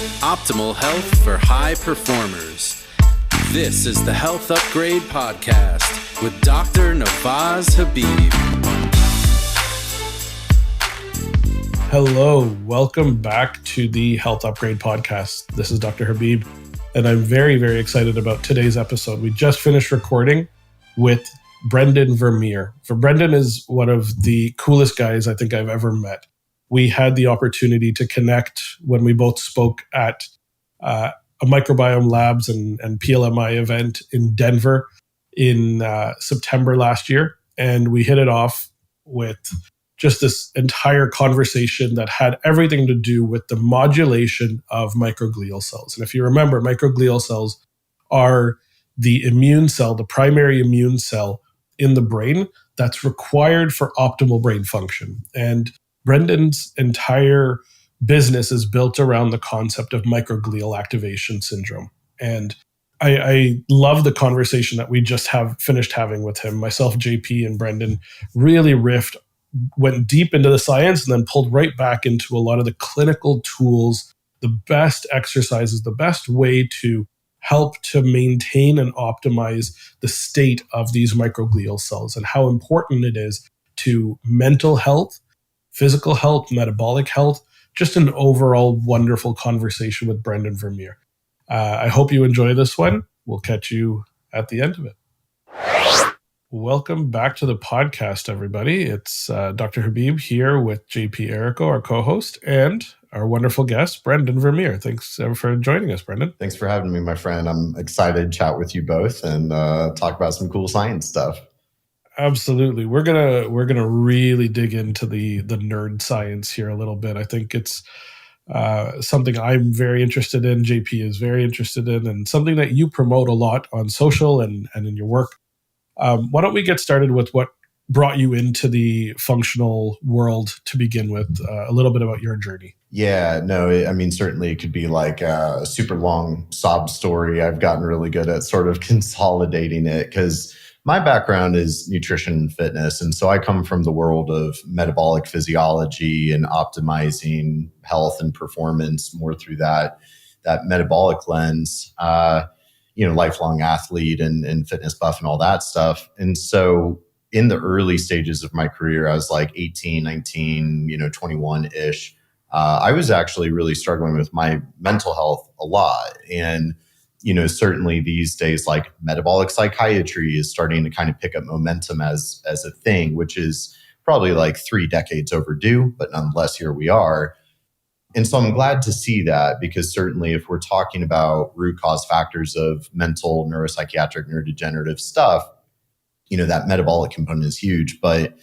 Optimal health for high performers. This is the Health Upgrade Podcast with Dr. Nawaz Habib. Hello, welcome back to the Health Upgrade Podcast. This is Dr. Habib, and I'm very, very excited about today's episode. We just finished recording with Brendan Vermeire. Brendan is one of the coolest guys I think I've ever met. We had the opportunity to connect when we both spoke at a microbiome labs and PLMI event in Denver in September last year. And we hit it off with just this entire conversation that had everything to do with the modulation of microglial cells. And if you remember, microglial cells are the immune cell, the primary immune cell in the brain that's required for optimal brain function. And Brendan's entire business is built around the concept of microglial activation syndrome. And I love the conversation that we just finished having with him. Myself, JP, and Brendan really went deep into the science and then pulled right back into a lot of the clinical tools, the best exercises, the best way to help to maintain and optimize the state of these microglial cells and how important it is to mental health, physical health, metabolic health. Just an overall wonderful conversation with Brendan Vermeire. I hope you enjoy this one. We'll catch you at the end of it. Welcome back to the podcast, everybody. It's Dr. Habib here with JP Erico, our co-host, and our wonderful guest, Brendan Vermeire. Thanks for joining us, Brendan. Thanks for having me, my friend. I'm excited to chat with you both and talk about some cool science stuff. Absolutely. We're gonna really dig into the nerd science here a little bit. I think it's something I'm very interested in, JP is very interested in, and something that you promote a lot on social and in your work. Why don't we get started with what brought you into the functional world to begin with, a little bit about your journey? Yeah, no, certainly it could be like a super long sob story. I've gotten really good at sort of consolidating it because my background is nutrition and fitness. And so I come from the world of metabolic physiology and optimizing health and performance more through that metabolic lens, lifelong athlete and fitness buff and all that stuff. And so in the early stages of my career, I was like 18, 19, 21-ish. I was actually really struggling with my mental health a lot. And certainly these days, like metabolic psychiatry is starting to kind of pick up momentum as a thing, which is probably like 3 decades overdue, but nonetheless, here we are. And so I'm glad to see that because certainly if we're talking about root cause factors of mental, neuropsychiatric, neurodegenerative stuff, that metabolic component is huge. But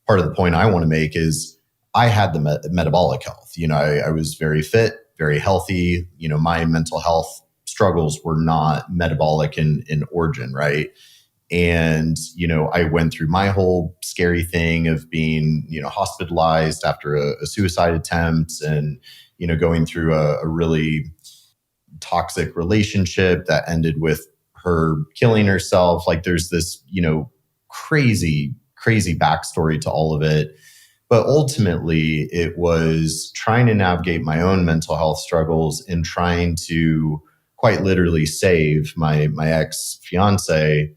part of the point I want to make is I had the metabolic health. I was very fit, very healthy. My mental health struggles were not metabolic in origin, right? And, I went through my whole scary thing of being, hospitalized after a suicide attempt and, going through a really toxic relationship that ended with her killing herself. Like there's this, crazy backstory to all of it. But ultimately, it was trying to navigate my own mental health struggles and trying to quite literally save my ex-fiance.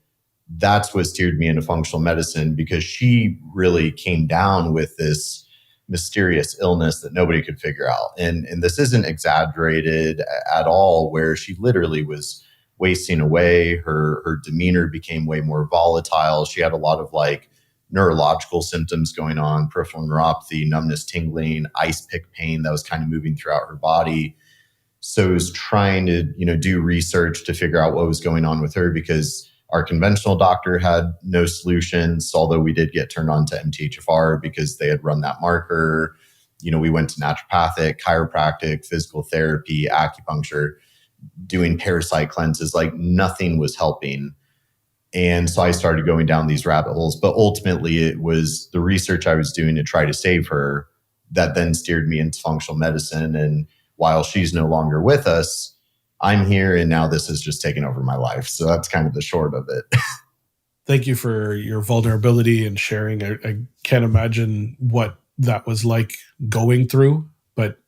That's what steered me into functional medicine because she really came down with this mysterious illness that nobody could figure out. And this isn't exaggerated at all, where she literally was wasting away. Her demeanor became way more volatile. She had a lot of like neurological symptoms going on, peripheral neuropathy, numbness, tingling, ice pick pain that was kind of moving throughout her body. So I was trying to, do research to figure out what was going on with her because our conventional doctor had no solutions, although we did get turned on to MTHFR because they had run that marker. We went to naturopathic, chiropractic, physical therapy, acupuncture, doing parasite cleanses, like nothing was helping. And so I started going down these rabbit holes. But ultimately, it was the research I was doing to try to save her that then steered me into functional medicine. And while she's no longer with us, I'm here. And now this has just taken over my life. So that's kind of the short of it. Thank you for your vulnerability and sharing. I can't imagine what that was like going through. But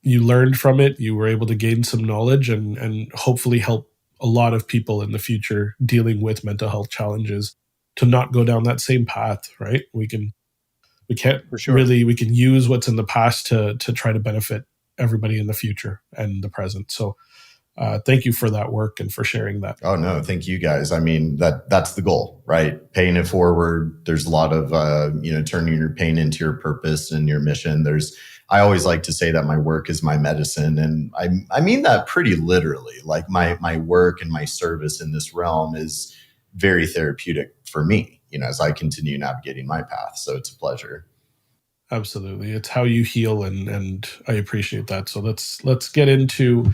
you learned from it, you were able to gain some knowledge and hopefully help a lot of people in the future dealing with mental health challenges to not go down that same path, right? We can't For sure. really, we can use what's in the past to try to benefit everybody in the future and the present. So thank you for that work and for sharing that. Oh, no, thank you guys. I mean, that's the goal, right? Paying it forward. There's a lot of, turning your pain into your purpose and your mission. I always like to say that my work is my medicine. And I mean that pretty literally. Like my work and my service in this realm is very therapeutic for me, as I continue navigating my path. So it's a pleasure. Absolutely. It's how you heal. And I appreciate that. So let's get into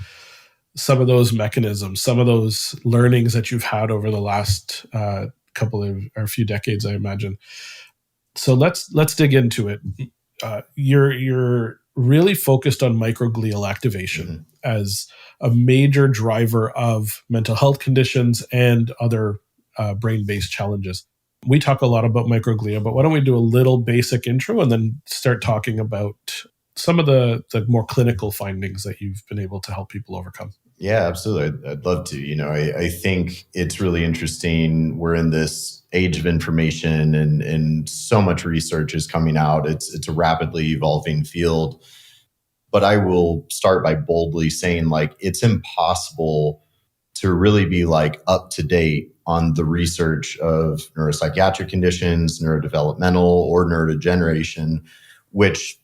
some of those mechanisms, some of those learnings that you've had over the last few decades, I imagine. So let's dig into it. You're really focused on microglial activation as a major driver of mental health conditions and other brain-based challenges. We talk a lot about microglia, but why don't we do a little basic intro and then start talking about some of the more clinical findings that you've been able to help people overcome? Yeah, absolutely. I'd love to. I think it's really interesting. We're in this age of information and so much research is coming out. It's a rapidly evolving field. But I will start by boldly saying, it's impossible to really be up to date on the research of neuropsychiatric conditions, neurodevelopmental or neurodegeneration, which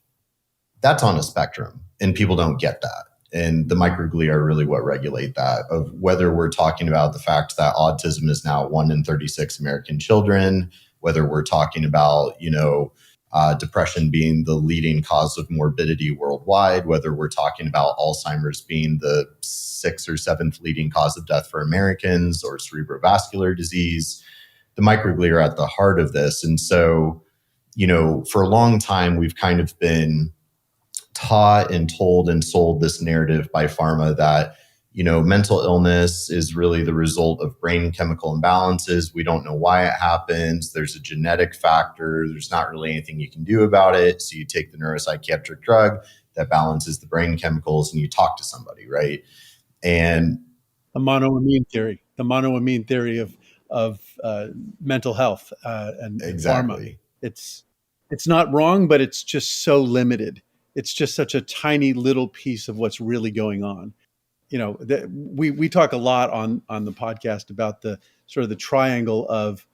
that's on a spectrum and people don't get that. And the microglia are really what regulate that, of whether we're talking about the fact that autism is now 1 in 36 American children, whether we're talking about, depression being the leading cause of morbidity worldwide, whether we're talking about Alzheimer's being the 6th or 7th leading cause of death for Americans, or cerebrovascular disease. The microglia are at the heart of this. And so, for a long time, we've kind of been taught and told and sold this narrative by pharma that, mental illness is really the result of brain chemical imbalances. We don't know why it happens. There's a genetic factor. There's not really anything you can do about it. So you take the neuropsychiatric drug that balances the brain chemicals and you talk to somebody, right? And the monoamine theory of mental health and exactly. Pharma. It's not wrong, but it's just so limited. It's just such a tiny little piece of what's really going on. We talk a lot on the podcast about the sort of the triangle of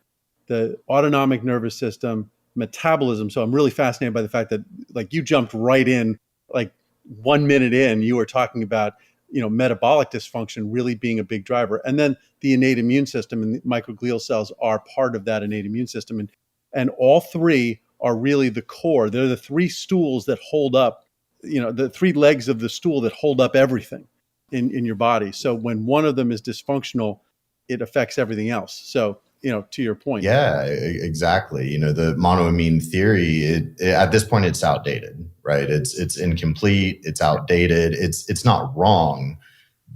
the autonomic nervous system, metabolism. So I'm really fascinated by the fact that you jumped right in, 1 minute in, you were talking about, metabolic dysfunction really being a big driver. And then the innate immune system and the microglial cells are part of that innate immune system. And all three are really the core. They're the three stools that hold up, the three legs of the stool that hold up everything in your body. So when one of them is dysfunctional, it affects everything else. So, to your point. Yeah, exactly. The monoamine theory, at this point, it's outdated, right? It's incomplete. It's outdated. It's not wrong.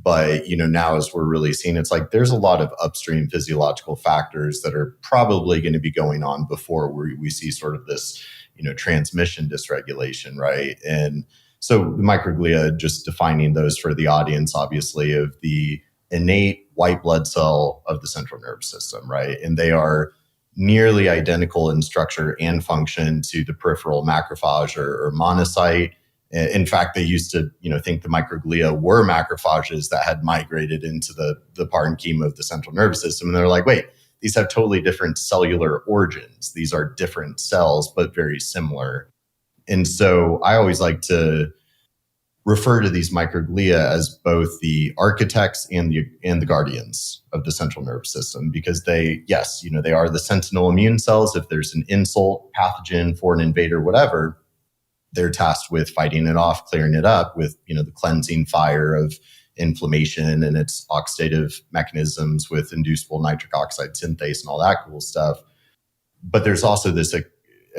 But, now as we're really seeing, it's there's a lot of upstream physiological factors that are probably going to be going on before we see sort of this, transmission dysregulation, right? And so the microglia, just defining those for the audience, obviously, of the innate white blood cell of the central nervous system, right? And they are nearly identical in structure and function to the peripheral macrophage or monocyte. In fact, they used to, think the microglia were macrophages that had migrated into the parenchyma of the central nervous system. And they're like, wait, these have totally different cellular origins. These are different cells, but very similar. And so I always like to refer to these microglia as both the architects and the guardians of the central nervous system, because they are the sentinel immune cells. If there's an insult, pathogen, foreign invader, whatever, they're tasked with fighting it off, clearing it up with, the cleansing fire of inflammation and its oxidative mechanisms with inducible nitric oxide synthase and all that cool stuff. But there's also this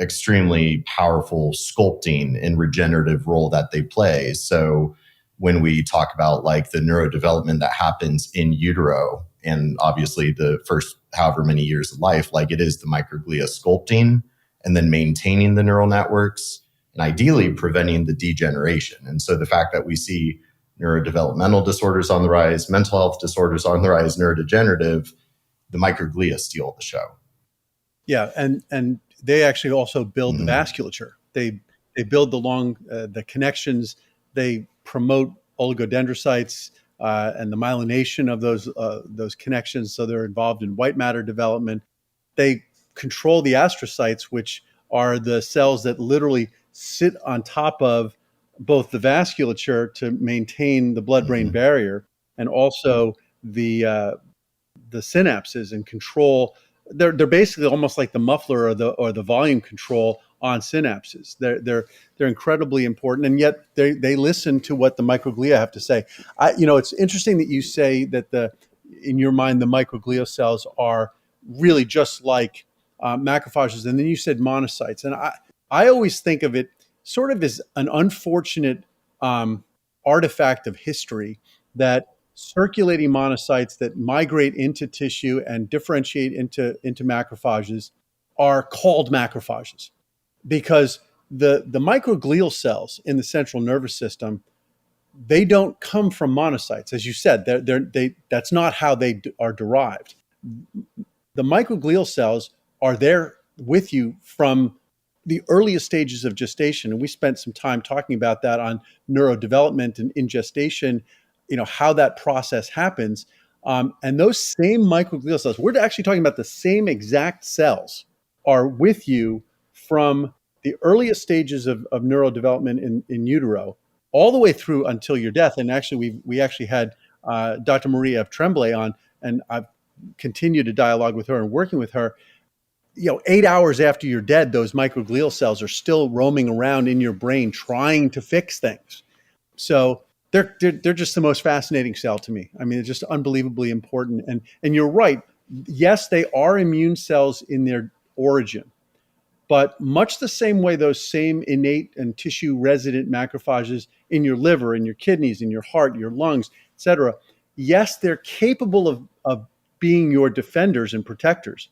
extremely powerful sculpting and regenerative role that they play. So when we talk about the neurodevelopment that happens in utero, and obviously the first however many years of life, it is the microglia sculpting and then maintaining the neural networks. and ideally preventing the degeneration. And so the fact that we see neurodevelopmental disorders on the rise, mental health disorders on the rise, neurodegenerative, the microglia steal the show. Yeah, and they actually also build the vasculature. They build the connections. They promote oligodendrocytes and the myelination of those connections. So they're involved in white matter development. They control the astrocytes, which are the cells that literally sit on top of both the vasculature to maintain the blood-brain barrier, and also the synapses and control. They're basically almost like the muffler or the volume control on synapses. They're incredibly important, and yet they listen to what the microglia have to say. It's interesting that you say that in your mind the microglial cells are really just like macrophages, and then you said monocytes, and I always think of it sort of as an unfortunate artifact of history that circulating monocytes that migrate into tissue and differentiate into macrophages are called macrophages, because the microglial cells in the central nervous system, they don't come from monocytes, as you said. That's not how they are derived. The microglial cells are there with you from the earliest stages of gestation, and we spent some time talking about that on neurodevelopment and in gestation, how that process happens. And those same microglial cells, we're actually talking about the same exact cells, are with you from the earliest stages of neurodevelopment in utero, all the way through until your death. And actually, we actually had Dr. Maria Tremblay on, and I've continued to dialogue with her and working with her. 8 hours after you're dead, those microglial cells are still roaming around in your brain trying to fix things. So they're just the most fascinating cell to me. I mean, it's just unbelievably important. And you're right. Yes, they are immune cells in their origin, but much the same way those same innate and tissue resident macrophages in your liver, in your kidneys, in your heart, your lungs, et cetera. Yes, they're capable of being your defenders and protectors,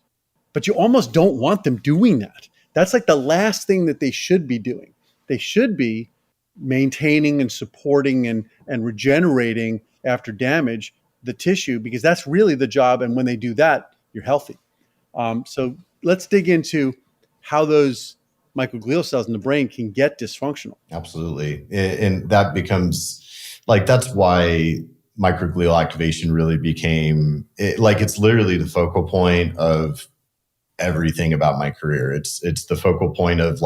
but you almost don't want them doing that. That's like the last thing that they should be doing. They should be maintaining and supporting and regenerating after damage the tissue, because that's really the job. And when they do that, you're healthy. So let's dig into how those microglial cells in the brain can get dysfunctional. Absolutely. And that becomes that's why microglial activation really became it's literally the focal point of everything about my career. It's the focal point of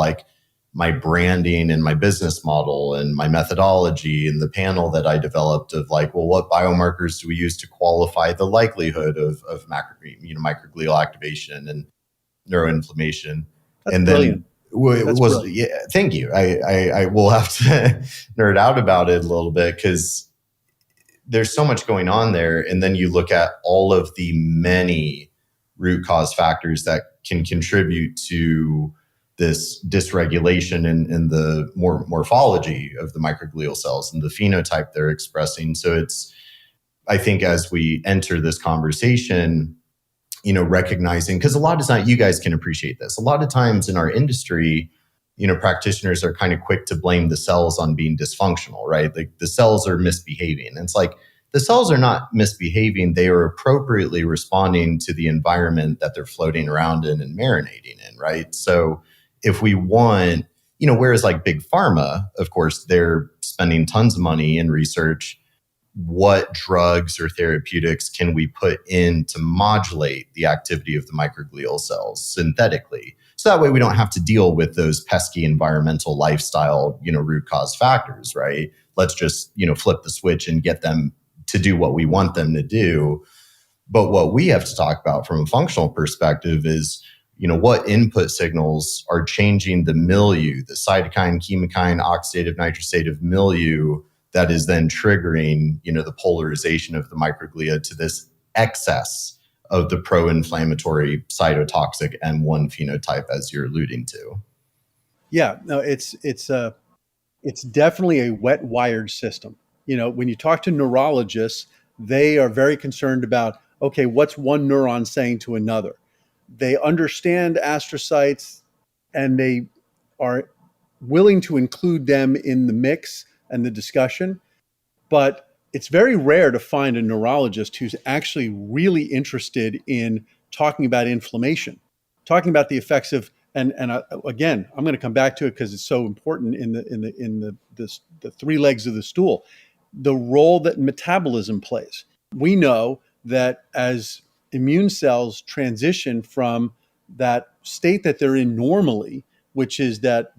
my branding and my business model and my methodology and the panel that I developed of what biomarkers do we use to qualify the likelihood of microglial activation and neuroinflammation. That's and brilliant. then it was, yeah, thank you. I will have to nerd out about it a little bit, because there's so much going on there. And then you look at all of the many root cause factors that can contribute to this dysregulation in the morphology of the microglial cells and the phenotype they're expressing. So I think as we enter this conversation, recognizing, because a lot of times, you guys can appreciate this, a lot of times in our industry, practitioners are kind of quick to blame the cells on being dysfunctional, right? The cells are misbehaving. And it's the cells are not misbehaving. They are appropriately responding to the environment that they're floating around in and marinating in, right? So if we want, whereas big pharma, of course, they're spending tons of money in research, what drugs or therapeutics can we put in to modulate the activity of the microglial cells synthetically? So that way we don't have to deal with those pesky environmental lifestyle, root cause factors, right? Let's just, flip the switch and get them to do what we want them to do. But what we have to talk about from a functional perspective is, what input signals are changing the milieu, the cytokine, chemokine, oxidative, nitrosative milieu that is then triggering, the polarization of the microglia to this excess of the pro-inflammatory cytotoxic M1 phenotype, as you're alluding to. Yeah, no, it's definitely a wet wired system. When you talk to neurologists, they are very concerned about, okay, what's one neuron saying to another? They understand astrocytes, and they are willing to include them in the mix and the discussion, but it's very rare to find a neurologist who's actually really interested in talking about inflammation, talking about the effects of, again, I'm going to come back to it because it's so important in the three legs of the stool, the role that metabolism plays. We know that as immune cells transition from that state that they're in normally, which is that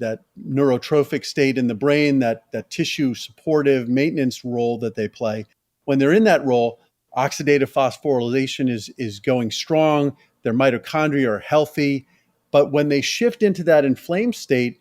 neurotrophic state in the brain, that tissue supportive maintenance role that they play. When they're in that role, oxidative phosphorylation is going strong, their mitochondria are healthy. But when they shift into that inflamed state,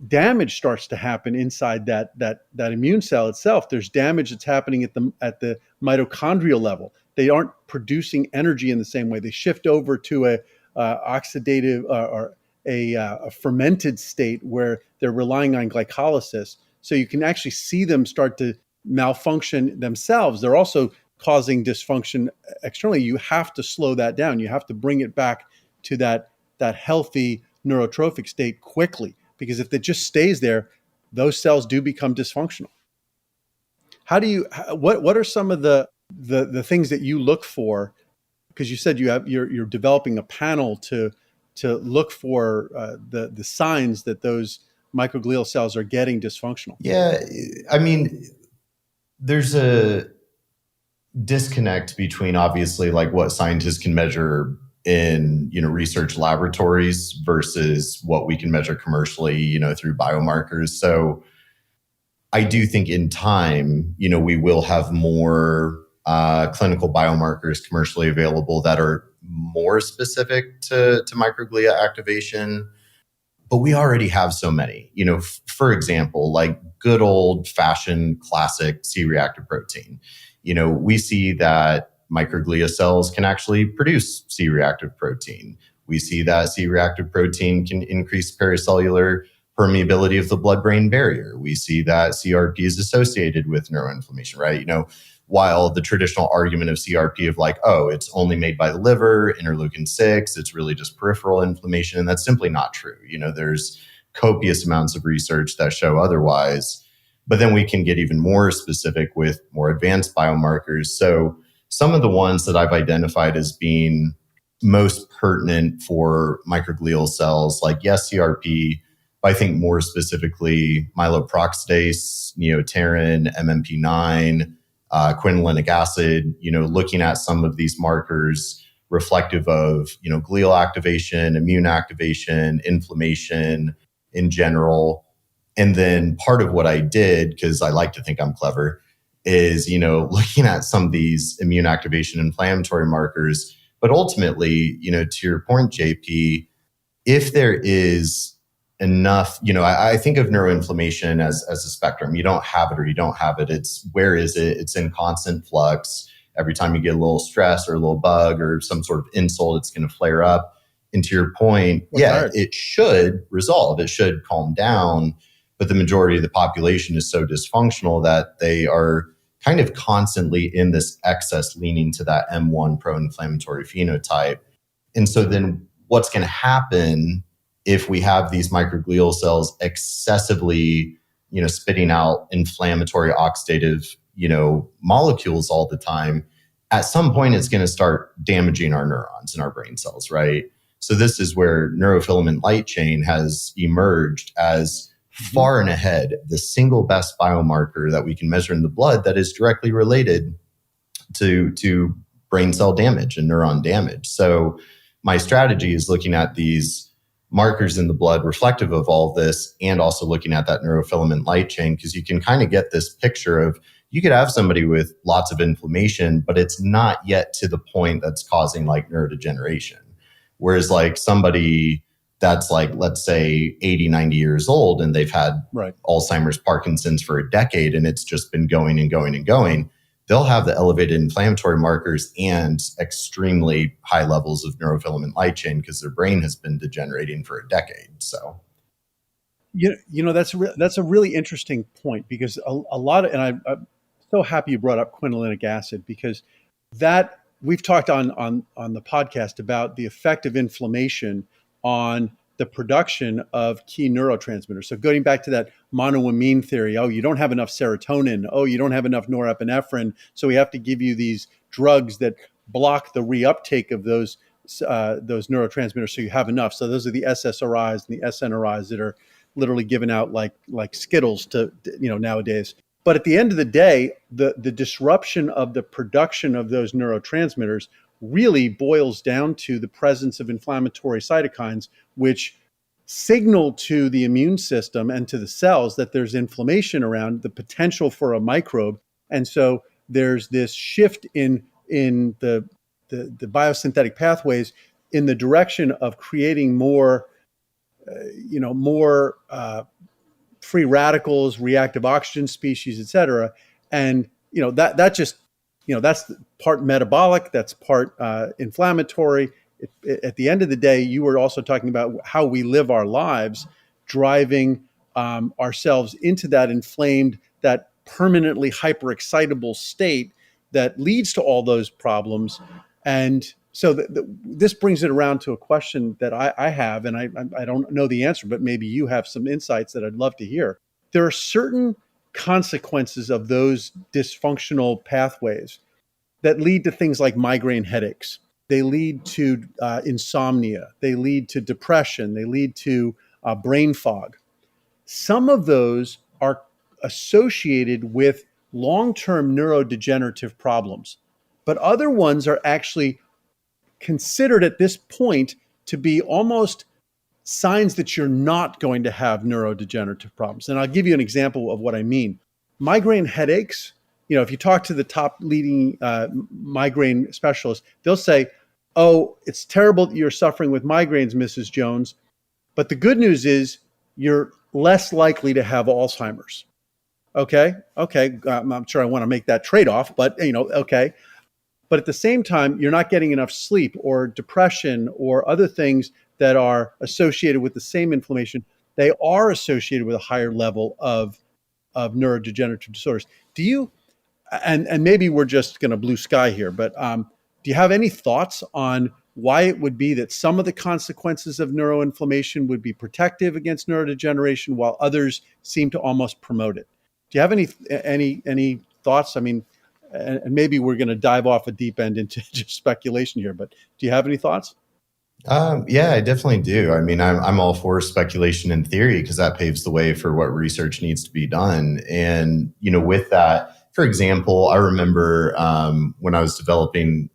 damage starts to happen inside that immune cell itself. There's damage that's happening at the mitochondrial level. They aren't producing energy in the same way. They shift over to a oxidative or a fermented state where they're relying on glycolysis. So you can actually see them start to malfunction themselves. They're also causing dysfunction externally. You have to slow that down. You have to bring it back to that healthy neurotrophic state quickly, because if it just stays there, those cells do become dysfunctional. What are some of the things that you look for? Because you said you're developing a panel to look for the signs that those microglial cells are getting dysfunctional. Yeah, I mean, there's a disconnect between obviously like what scientists can measure in research laboratories versus what we can measure commercially through biomarkers. So I do think in time we will have more clinical biomarkers commercially available that are more specific to microglia activation, but we already have so many. For example, like good old fashioned classic C-reactive protein. We see that microglia cells can actually produce C-reactive protein. We see that C-reactive protein can increase pericellular permeability of the blood-brain barrier. We see that CRP is associated with neuroinflammation, right? While the traditional argument of CRP of like, oh, it's only made by the liver, interleukin-6, it's really just peripheral inflammation, and that's simply not true. There's copious amounts of research that show otherwise. But then we can get even more specific with more advanced biomarkers. So some of the ones that I've identified as being most pertinent for microglial cells, like yes, CRP, but I think more specifically myeloperoxidase, neoterin, MMP9, quinolinic acid, looking at some of these markers reflective of, glial activation, immune activation, inflammation in general. And then part of what I did, because I like to think I'm clever, is, looking at some of these immune activation inflammatory markers. But ultimately, to your point, JP, if there is enough, I think of neuroinflammation as a spectrum. You don't have it or you don't have it. It's where is it? It's in constant flux. Every time you get a little stress or a little bug or some sort of insult, it's going to flare up. And to your point, it should resolve. It should calm down. But the majority of the population is so dysfunctional that they are kind of constantly in this excess leaning to that M1 pro-inflammatory phenotype. And so then what's going to happen if we have these microglial cells excessively, spitting out inflammatory oxidative, molecules all the time? At some point, it's going to start damaging our neurons and our brain cells, right? So this is where neurofilament light chain has emerged as far and ahead the single best biomarker that we can measure in the blood that is directly related to brain cell damage and neuron damage. So my strategy is looking at these markers in the blood reflective of all of this, and also looking at that neurofilament light chain, because you can kind of get this picture of, you could have somebody with lots of inflammation, but it's not yet to the point that's causing like neurodegeneration. Whereas like somebody that's like, let's say 80, 90 years old and they've had Alzheimer's, Parkinson's for a decade, and it's just been going and going and going, they'll have the elevated inflammatory markers and extremely high levels of neurofilament light chain because their brain has been degenerating for a decade. So, that's a really interesting point, because a lot of, and I'm so happy you brought up quinolinic acid, because that we've talked on the podcast about the effect of inflammation on the production of key neurotransmitters. So going back to that monoamine theory, oh, you don't have enough serotonin, oh, you don't have enough norepinephrine, so we have to give you these drugs that block the reuptake of those neurotransmitters so you have enough. So those are the SSRIs and the SNRIs that are literally given out like Skittles to nowadays. But at the end of the day, the disruption of the production of those neurotransmitters really boils down to the presence of inflammatory cytokines, which signal to the immune system and to the cells that there's inflammation around, the potential for a microbe. And so there's this shift in the biosynthetic pathways in the direction of creating more free radicals, reactive oxygen species, et cetera. And, that's part metabolic, that's part inflammatory. At the end of the day, you were also talking about how we live our lives, driving ourselves into that inflamed, that permanently hyperexcitable state that leads to all those problems. And so this brings it around to a question that I have, and I don't know the answer, but maybe you have some insights that I'd love to hear. There are certain consequences of those dysfunctional pathways that lead to things like migraine headaches. They lead to insomnia. They lead to depression. They lead to brain fog. Some of those are associated with long-term neurodegenerative problems, but other ones are actually considered at this point to be almost signs that you're not going to have neurodegenerative problems. And I'll give you an example of what I mean. Migraine headaches, if you talk to the top leading migraine specialists, they'll say, oh, it's terrible that you're suffering with migraines, Mrs. Jones, but the good news is you're less likely to have Alzheimer's. Okay. I'm sure I want to make that trade-off, but okay. But at the same time, you're not getting enough sleep or depression or other things that are associated with the same inflammation. They are associated with a higher level of neurodegenerative disorders. Do you, and maybe we're just going to blue sky here, but do you have any thoughts on why it would be that some of the consequences of neuroinflammation would be protective against neurodegeneration while others seem to almost promote it? Do you have any thoughts? I mean, and maybe we're going to dive off a deep end into just speculation here, but do you have any thoughts? Yeah, I definitely do. I mean, I'm all for speculation and theory because that paves the way for what research needs to be done. And, with that, for example, I remember when I was developing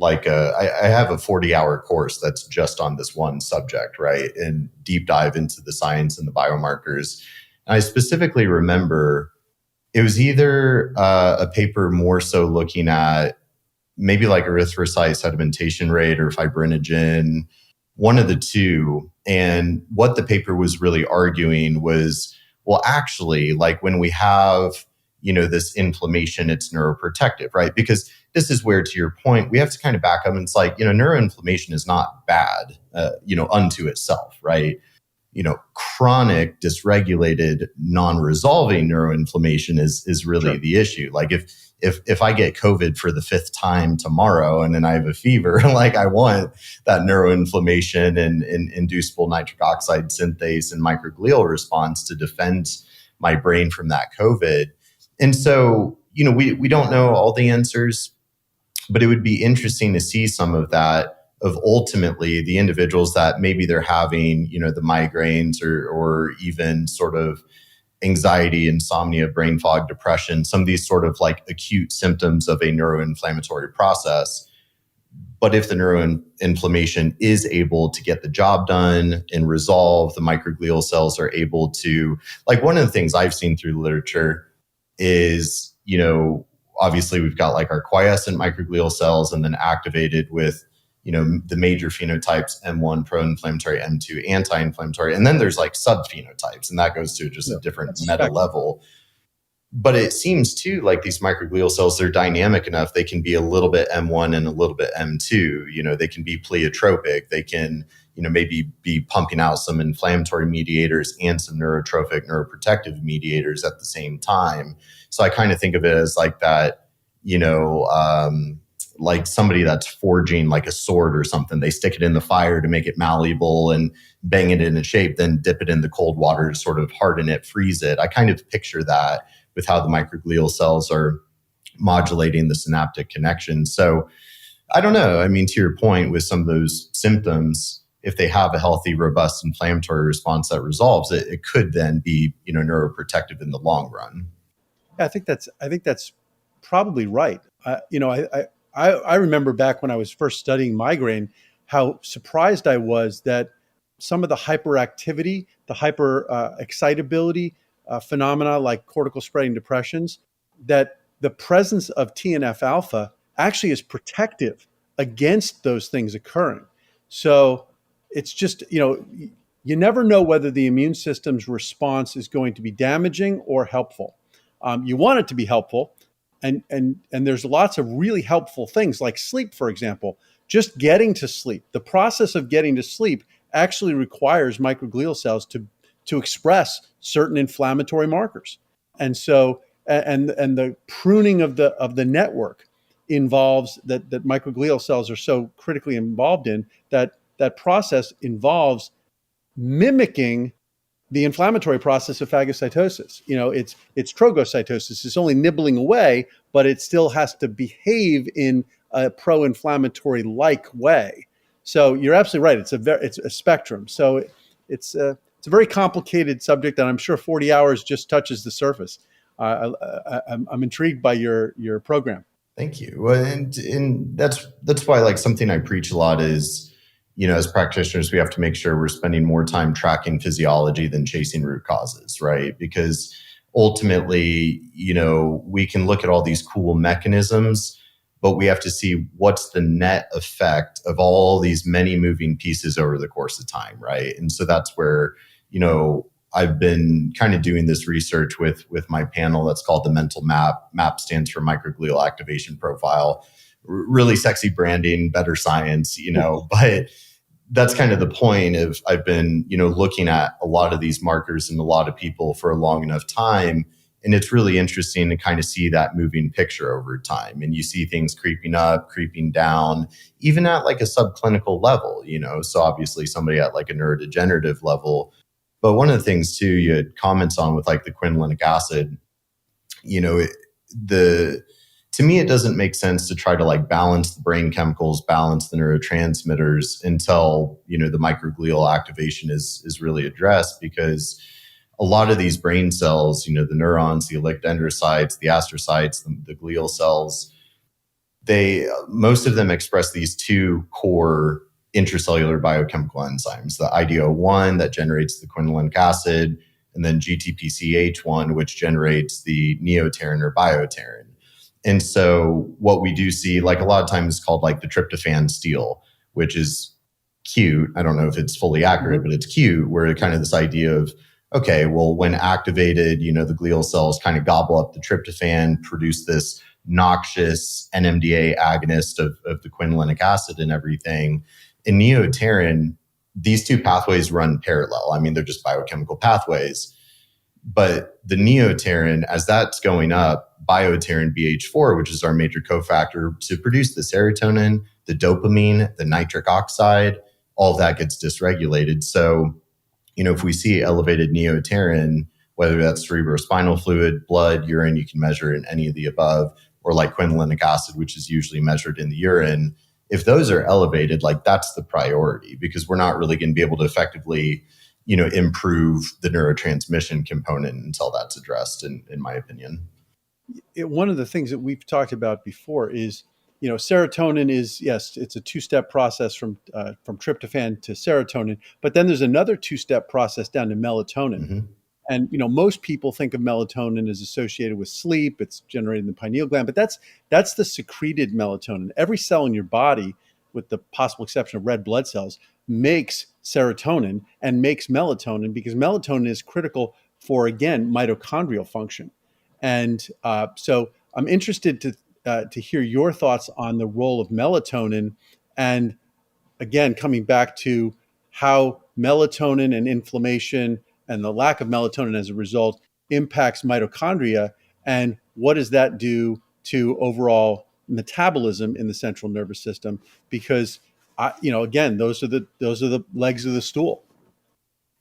I have a 40-hour course that's just on this one subject, right? And deep dive into the science and the biomarkers. And I specifically remember it was either a paper more so looking at maybe like erythrocyte sedimentation rate or fibrinogen, one of the two. And what the paper was really arguing was, well, actually, like when we have, this inflammation, it's neuroprotective, right? Because this is where, to your point, we have to kind of back up and it's like, neuroinflammation is not bad, unto itself, right? Chronic, dysregulated, non-resolving neuroinflammation is really the issue. Like if I get COVID for the 5th time tomorrow and then I have a fever, like I want that neuroinflammation and inducible nitric oxide synthase and microglial response to defend my brain from that COVID. And so, we don't know all the answers, but it would be interesting to see some of that, of ultimately the individuals that maybe they're having, the migraines or even sort of anxiety, insomnia, brain fog, depression, some of these sort of like acute symptoms of a neuroinflammatory process. But if the neuroinflammation is able to get the job done and resolve, the microglial cells are able to, like one of the things I've seen through literature is, obviously we've got like our quiescent microglial cells and then activated with the major phenotypes, M1 pro-inflammatory, M2 anti-inflammatory. And then there's like subphenotypes, and that goes to just a different meta level. But it seems too like these microglial cells, they're dynamic enough. They can be a little bit M1 and a little bit M2. They can be pleiotropic. They can, maybe be pumping out some inflammatory mediators and some neurotrophic, neuroprotective mediators at the same time. So I kind of think of it as like that, like somebody that's forging like a sword or something. They stick it in the fire to make it malleable and bang it into shape, then dip it in the cold water to sort of harden it, freeze it. I kind of picture that with how the microglial cells are modulating the synaptic connection. So I don't know. I mean, to your point with some of those symptoms, if they have a healthy, robust inflammatory response that resolves it, it could then be, neuroprotective in the long run. I think that's probably right. I remember back when I was first studying migraine, how surprised I was that some of the hyperactivity, the hyper excitability phenomena like cortical spreading depressions, that the presence of TNF alpha actually is protective against those things occurring. So it's just, you never know whether the immune system's response is going to be damaging or helpful. You want it to be helpful. And there's lots of really helpful things like sleep, for example. Just getting to sleep. The process of getting to sleep actually requires microglial cells to express certain inflammatory markers. And so, and the pruning of the network involves that microglial cells are so critically involved in that process involves mimicking the inflammatory process of phagocytosis. It's trogocytosis. It's only nibbling away, but it still has to behave in a pro-inflammatory like way. So you're absolutely right. It's a spectrum. So it's a very complicated subject, and I'm sure 40 hours just touches the surface. I'm intrigued by your program. Thank you. Well, and that's why like something I preach a lot is, as practitioners, we have to make sure we're spending more time tracking physiology than chasing root causes, right? Because ultimately, we can look at all these cool mechanisms, but we have to see what's the net effect of all these many moving pieces over the course of time, right? And so that's where, I've been kind of doing this research with my panel that's called the mental map. MAP stands for microglial activation profile. Really sexy branding, better science, but that's kind of the point of I've been, looking at a lot of these markers in a lot of people for a long enough time. And it's really interesting to kind of see that moving picture over time. And you see things creeping up, creeping down, even at like a subclinical level, so obviously somebody at like a neurodegenerative level. But one of the things too, you had comments on with like the quinolinic acid, to me, it doesn't make sense to try to like balance the brain chemicals, balance the neurotransmitters until, the microglial activation is really addressed, because a lot of these brain cells, the neurons, the oligodendrocytes, the astrocytes, the glial cells, most of them express these two core intracellular biochemical enzymes, the IDO1 that generates the quinolinic acid, and then GTPCH1, which generates the neopterin or biopterin. And so what we do see, like a lot of times it's called like the tryptophan steal, which is cute. I don't know if it's fully accurate, but it's cute, where kind of this idea of, okay, well, when activated, the glial cells kind of gobble up the tryptophan, produce this noxious NMDA agonist of the quinolinic acid and everything. In neopterin, these two pathways run parallel. I mean, they're just biochemical pathways. But the neopterin, as that's going up, biopterin BH4, which is our major cofactor to produce the serotonin, the dopamine, the nitric oxide, all of that gets dysregulated. So, if we see elevated neopterin, whether that's cerebrospinal fluid, blood, urine, you can measure in any of the above, or like quinolinic acid, which is usually measured in the urine. If those are elevated, like that's the priority, because we're not really going to be able to effectively, improve the neurotransmission component until that's addressed, in my opinion. One of the things that we've talked about before is, serotonin is, yes, it's a two-step process from tryptophan to serotonin, but then there's another two-step process down to melatonin. Mm-hmm. And, most people think of melatonin as associated with sleep. It's generated in the pineal gland, but that's the secreted melatonin. Every cell in your body, with the possible exception of red blood cells, makes serotonin and makes melatonin, because melatonin is critical for, again, mitochondrial function. And so I'm interested to hear your thoughts on the role of melatonin, and again, coming back to how melatonin and inflammation and the lack of melatonin as a result impacts mitochondria, and what does that do to overall metabolism in the central nervous system, because again, those are the legs of the stool.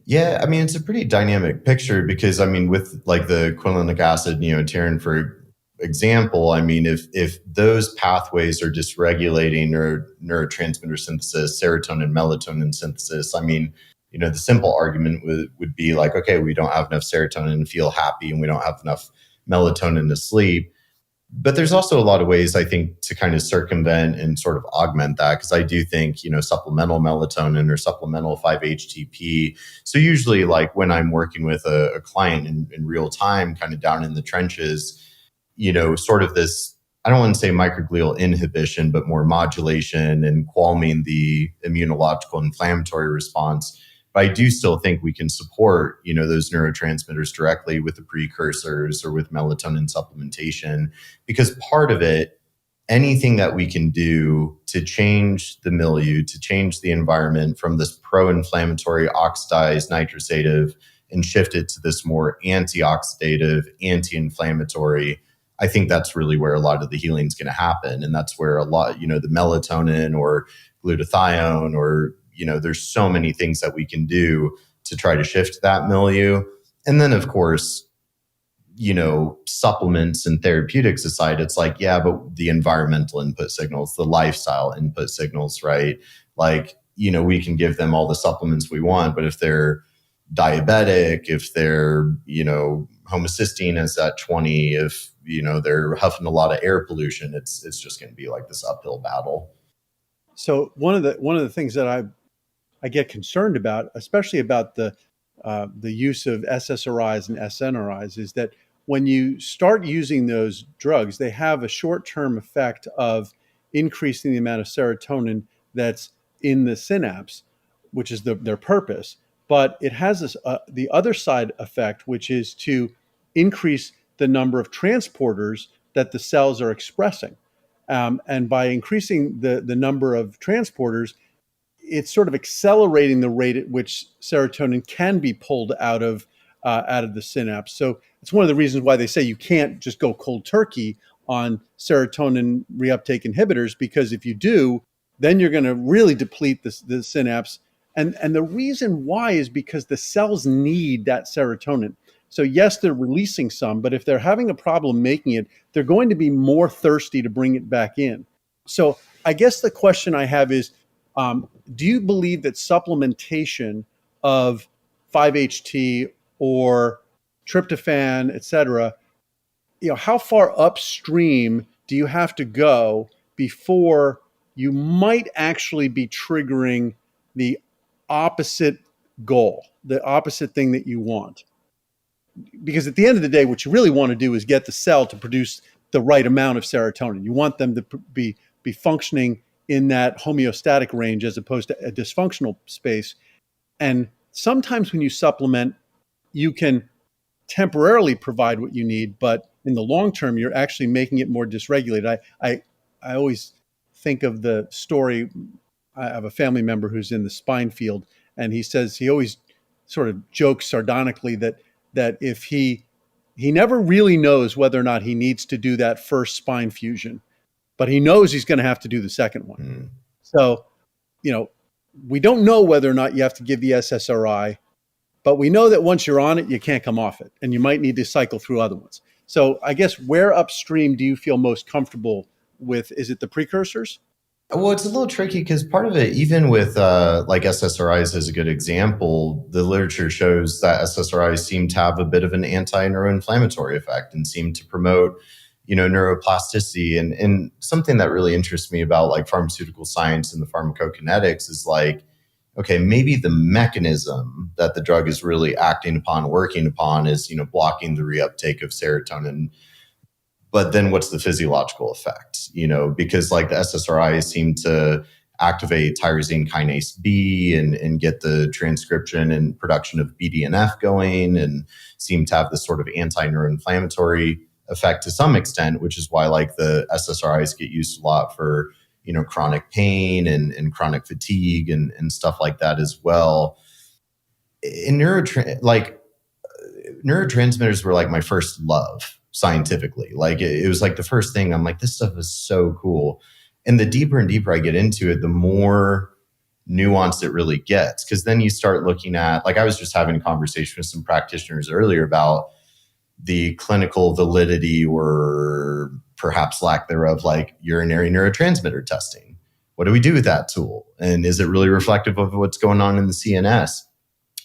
Yeah, I mean, it's a pretty dynamic picture because, I mean, with like the quinolinic acid, Terran, for example, I mean, if those pathways are dysregulating neurotransmitter synthesis, serotonin, melatonin synthesis, I mean, the simple argument would be like, okay, we don't have enough serotonin to feel happy and we don't have enough melatonin to sleep. But there's also a lot of ways, I think, to kind of circumvent and sort of augment that, because I do think, supplemental melatonin or supplemental 5-HTP. So usually, like when I'm working with a client in real time, kind of down in the trenches, sort of this, I don't want to say microglial inhibition, but more modulation and calming the immunological inflammatory response. But I do still think we can support, those neurotransmitters directly with the precursors or with melatonin supplementation, because part of it, anything that we can do to change the milieu, to change the environment from this pro-inflammatory oxidized nitrosative and shift it to this more antioxidative, anti-inflammatory, I think that's really where a lot of the healing is going to happen. And that's where a lot, the melatonin or glutathione or there's so many things that we can do to try to shift that milieu. And then, of course, supplements and therapeutics aside, it's like, yeah, but the environmental input signals, the lifestyle input signals, right? Like, we can give them all the supplements we want, but if they're diabetic, if they're, homocysteine is at 20, if, they're huffing a lot of air pollution, it's just going to be like this uphill battle. So one of the things that I get concerned about, especially about the use of SSRIs and SNRIs, is that when you start using those drugs, they have a short-term effect of increasing the amount of serotonin that's in the synapse, which is their purpose. But it has the other side effect, which is to increase the number of transporters that the cells are expressing. And by increasing the number of transporters, it's sort of accelerating the rate at which serotonin can be pulled out of the synapse. So it's one of the reasons why they say you can't just go cold turkey on serotonin reuptake inhibitors, because if you do, then you're going to really deplete the synapse. And the reason why is because the cells need that serotonin. So yes, they're releasing some, but if they're having a problem making it, they're going to be more thirsty to bring it back in. So I guess the question I have is, do you believe that supplementation of 5-HT or tryptophan, et cetera, how far upstream do you have to go before you might actually be triggering the opposite goal, the opposite thing that you want? Because at the end of the day, what you really want to do is get the cell to produce the right amount of serotonin. You want them to be functioning in that homeostatic range as opposed to a dysfunctional space. And sometimes when you supplement, you can temporarily provide what you need, but in the long term, you're actually making it more dysregulated. I always think of the story. I have a family member who's in the spine field, and he says he always sort of jokes sardonically that if he never really knows whether or not he needs to do that first spine fusion, but he knows he's going to have to do the second one. Mm. So, we don't know whether or not you have to give the SSRI, but we know that once you're on it, you can't come off it, and you might need to cycle through other ones. So I guess where upstream do you feel most comfortable with? Is it the precursors? Well, it's a little tricky because part of it, even with like SSRIs as a good example, the literature shows that SSRIs seem to have a bit of an anti-neuroinflammatory effect and seem to promote, neuroplasticity. And something that really interests me about like pharmaceutical science and the pharmacokinetics is like, okay, maybe the mechanism that the drug is really acting upon, working upon is, blocking the reuptake of serotonin. But then what's the physiological effect? Because like the SSRIs seem to activate tyrosine kinase B and get the transcription and production of BDNF going and seem to have this sort of anti-neuroinflammatory effect to some extent, which is why like the SSRIs get used a lot for, chronic pain and chronic fatigue and stuff like that as well. In neurotransmitters were like my first love. scientifically. Like it was like the first thing I'm like, this stuff is so cool. And the deeper and deeper I get into it, the more nuanced it really gets. Because then you start looking at, like I was just having a conversation with some practitioners earlier about the clinical validity or perhaps lack thereof, like urinary neurotransmitter testing. What do we do with that tool? And is it really reflective of what's going on in the CNS?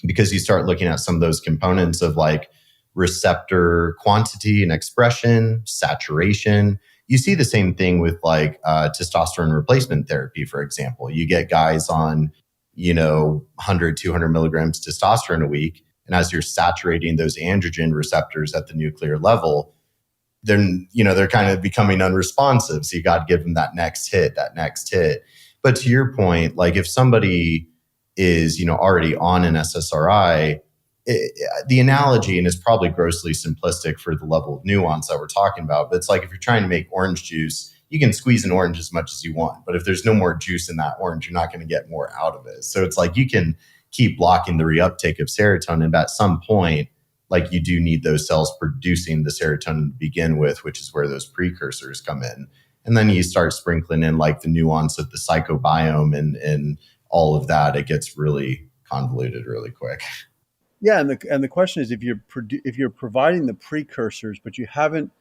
Because you start looking at some of those components of like receptor quantity and expression, saturation. You see the same thing with like testosterone replacement therapy, for example. You get guys on, 100, 200 milligrams testosterone a week. And as you're saturating those androgen receptors at the nuclear level, then, they're kind of becoming unresponsive. So you got to give them that next hit. But to your point, like if somebody is, already on an SSRI, the analogy, and it's probably grossly simplistic for the level of nuance that we're talking about, but it's like if you're trying to make orange juice, you can squeeze an orange as much as you want. But if there's no more juice in that orange, you're not going to get more out of it. So it's like you can keep blocking the reuptake of serotonin, but at some point, like you do need those cells producing the serotonin to begin with, which is where those precursors come in. And then you start sprinkling in like the nuance of the psychobiome and all of that. It gets really convoluted really quick. Yeah, and the question is, if you're providing the precursors, but you haven't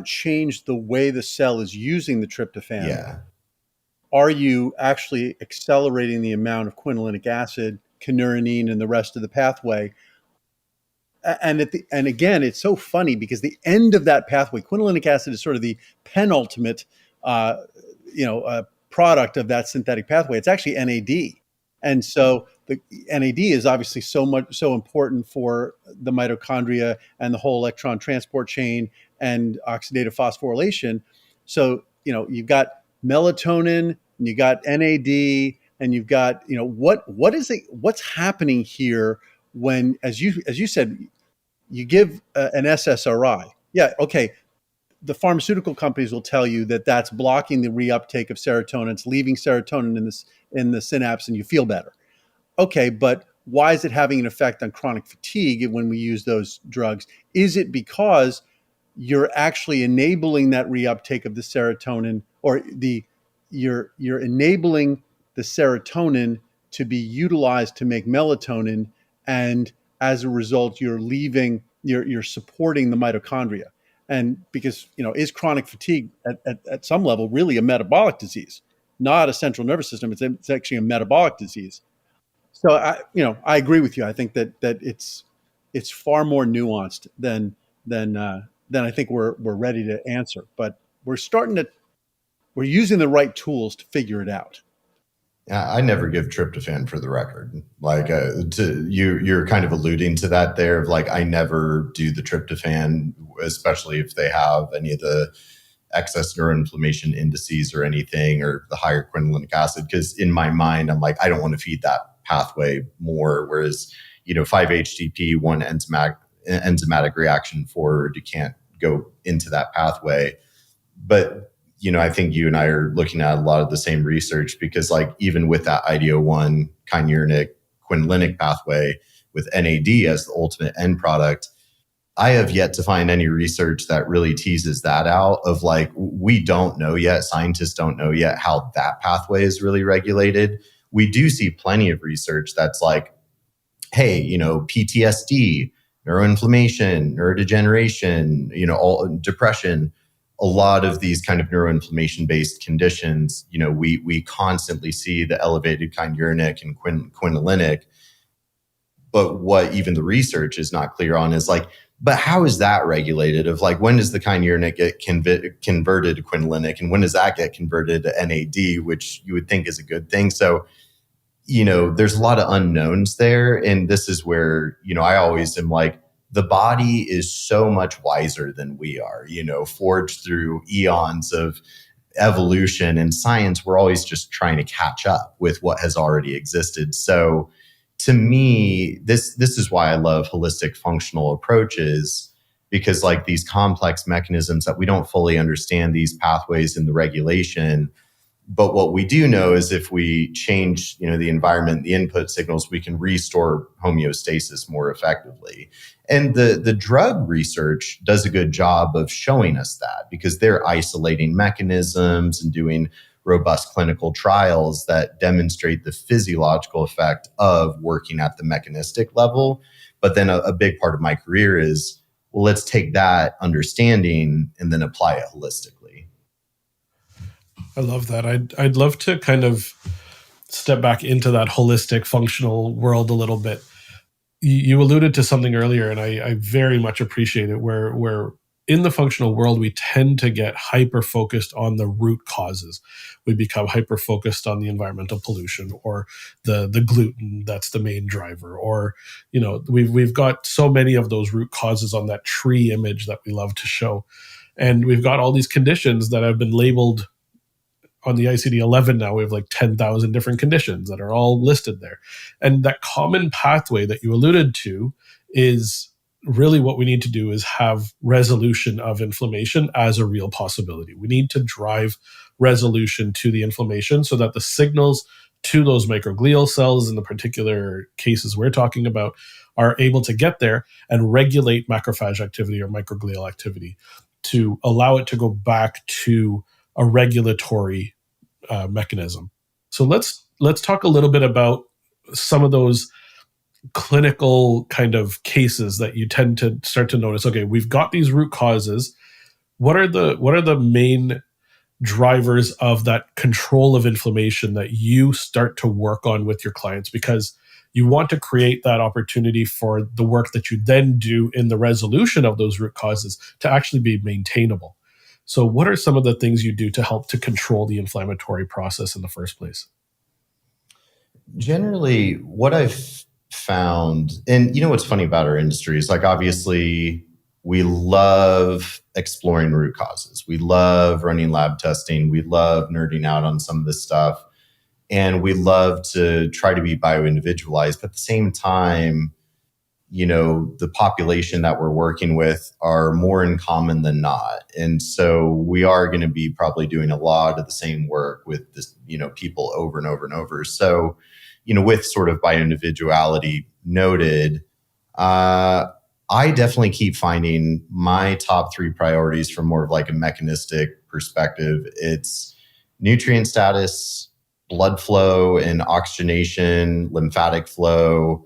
changed the way the cell is using the tryptophan, yeah, are you actually accelerating the amount of quinolinic acid, kynurenine, and the rest of the pathway? And again, it's so funny because the end of that pathway, quinolinic acid is sort of the penultimate, product of that synthetic pathway. It's actually NAD. And so the NAD is obviously so important for the mitochondria and the whole electron transport chain and oxidative phosphorylation. So, you've got melatonin and you got NAD and you've got, what's happening here when, as you said, you give an SSRI. Yeah. Okay. The pharmaceutical companies will tell you that that's blocking the reuptake of serotonin. It's leaving serotonin in the synapse and you feel better. Okay, but why is it having an effect on chronic fatigue when we use those drugs? Is it because you're actually enabling that reuptake of the serotonin, or you're enabling the serotonin to be utilized to make melatonin, and as a result, you're supporting the mitochondria? And because, is chronic fatigue at some level really a metabolic disease, not a central nervous system? It's actually a metabolic disease. So I agree with you. I think that it's far more nuanced than I think we're ready to answer. But we're using the right tools to figure it out. I never give tryptophan, for the record. Like you're kind of alluding to that there. Of like, I never do the tryptophan, especially if they have any of the excess neuroinflammation indices or anything, or the higher quinolinic acid. Because in my mind, I'm like, I don't want to feed that pathway more. Whereas 5-HTP, one enzymatic reaction forward, you can't go into that pathway. But I think you and I are looking at a lot of the same research, because like even with that IDO1 kynurenic quinolinic pathway with NAD as the ultimate end product, I have yet to find any research that really teases that out of like, we don't know yet, scientists don't know yet how that pathway is really regulated. We do see plenty of research that's like, hey, PTSD, neuroinflammation, neurodegeneration, all depression, a lot of these kind of neuroinflammation-based conditions, we constantly see the elevated kynurenic and quinolinic. But what even the research is not clear on is like, but how is that regulated? Of like, when does the kynurenic get converted to quinolinic, and when does that get converted to NAD, which you would think is a good thing? So, there's a lot of unknowns there. And this is where, I always am like, the body is so much wiser than we are, forged through eons of evolution and science. We're always just trying to catch up with what has already existed. So to me, this is why I love holistic functional approaches, because like these complex mechanisms that we don't fully understand, these pathways in the regulation, But what we do know is if we change, the environment, the input signals, we can restore homeostasis more effectively. And the drug research does a good job of showing us that, because they're isolating mechanisms and doing robust clinical trials that demonstrate the physiological effect of working at the mechanistic level. But then a big part of my career is, well, let's take that understanding and then apply it holistically. I love that. I'd love to kind of step back into that holistic functional world a little bit. You alluded to something earlier, and I very much appreciate it, where in the functional world, we tend to get hyper-focused on the root causes. We become hyper-focused on the environmental pollution or the gluten that's the main driver. Or, we've got so many of those root causes on that tree image that we love to show. And we've got all these conditions that have been labeled on the ICD-11 now. We have like 10,000 different conditions that are all listed there. And that common pathway that you alluded to is really what we need to do, is have resolution of inflammation as a real possibility. We need to drive resolution to the inflammation so that the signals to those microglial cells, in the particular cases we're talking about, are able to get there and regulate macrophage activity or microglial activity to allow it to go back to a regulatory mechanism. So let's talk a little bit about some of those clinical kind of cases that you tend to start to notice. Okay, we've got these root causes. What are the main drivers of that control of inflammation that you start to work on with your clients? Because you want to create that opportunity for the work that you then do in the resolution of those root causes to actually be maintainable. So what are some of the things you do to help to control the inflammatory process in the first place? Generally, what I've found, and what's funny about our industry is, like, obviously we love exploring root causes. We love running lab testing. We love nerding out on some of this stuff. And we love to try to be bio-individualized. But at the same time, the population that we're working with are more in common than not. And so we are going to be probably doing a lot of the same work with this, people over and over and over. So, with sort of bio-individuality noted, I definitely keep finding my top 3 priorities from more of like a mechanistic perspective. It's nutrient status, blood flow and oxygenation, lymphatic flow,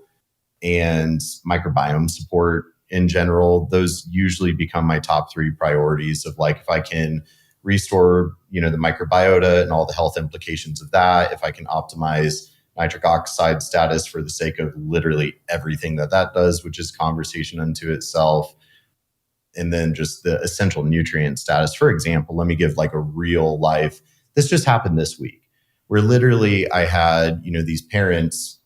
and microbiome support in general. Those usually become my top 3 priorities of, like, if I can restore, the microbiota and all the health implications of that, if I can optimize nitric oxide status for the sake of literally everything that does, which is conversation unto itself. And then just the essential nutrient status. For example, let me give like a real life. This just happened this week, where literally I had, these parents,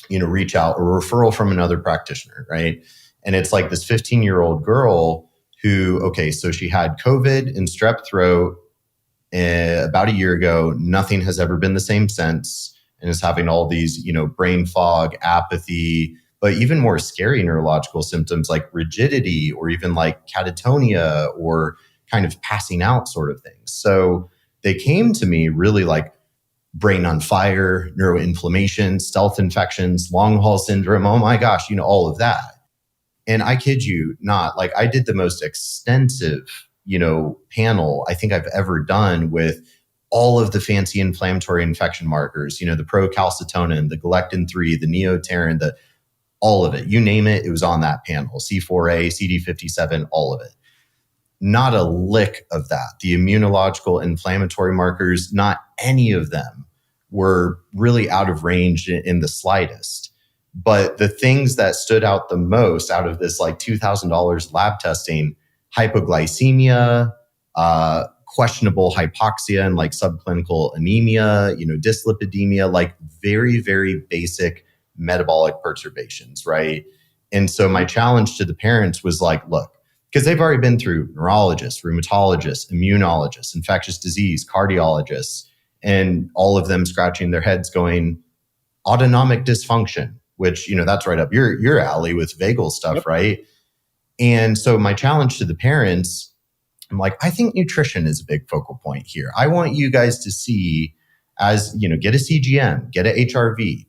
reach out, a referral from another practitioner, right? And it's like this 15-year-old girl who, so she had COVID and strep throat about a year ago. Nothing has ever been the same since, and is having all these, brain fog, apathy, but even more scary neurological symptoms like rigidity or even like catatonia or kind of passing out sort of things. So they came to me really like brain on fire, neuroinflammation, stealth infections, long haul syndrome. Oh my gosh, all of that. And I kid you not, like, I did the most extensive, panel I think I've ever done with all of the fancy inflammatory infection markers, the procalcitonin, the galectin-3, the neoterin, all of it, you name it, it was on that panel. C4A, CD57, all of it. Not a lick of that. The immunological inflammatory markers, not any of them were really out of range in the slightest. But the things that stood out the most out of this like $2,000 lab testing, hypoglycemia, questionable hypoxia and like subclinical anemia, dyslipidemia, like very, very basic metabolic perturbations, right? And so my challenge to the parents was like, look, because they've already been through neurologists, rheumatologists, immunologists, infectious disease, cardiologists, and all of them scratching their heads going, autonomic dysfunction, which, that's right up your alley with vagal stuff, yep. Right? And so my challenge to the parents, I'm like, I think nutrition is a big focal point here. I want you guys to see as, get a CGM, get a HRV.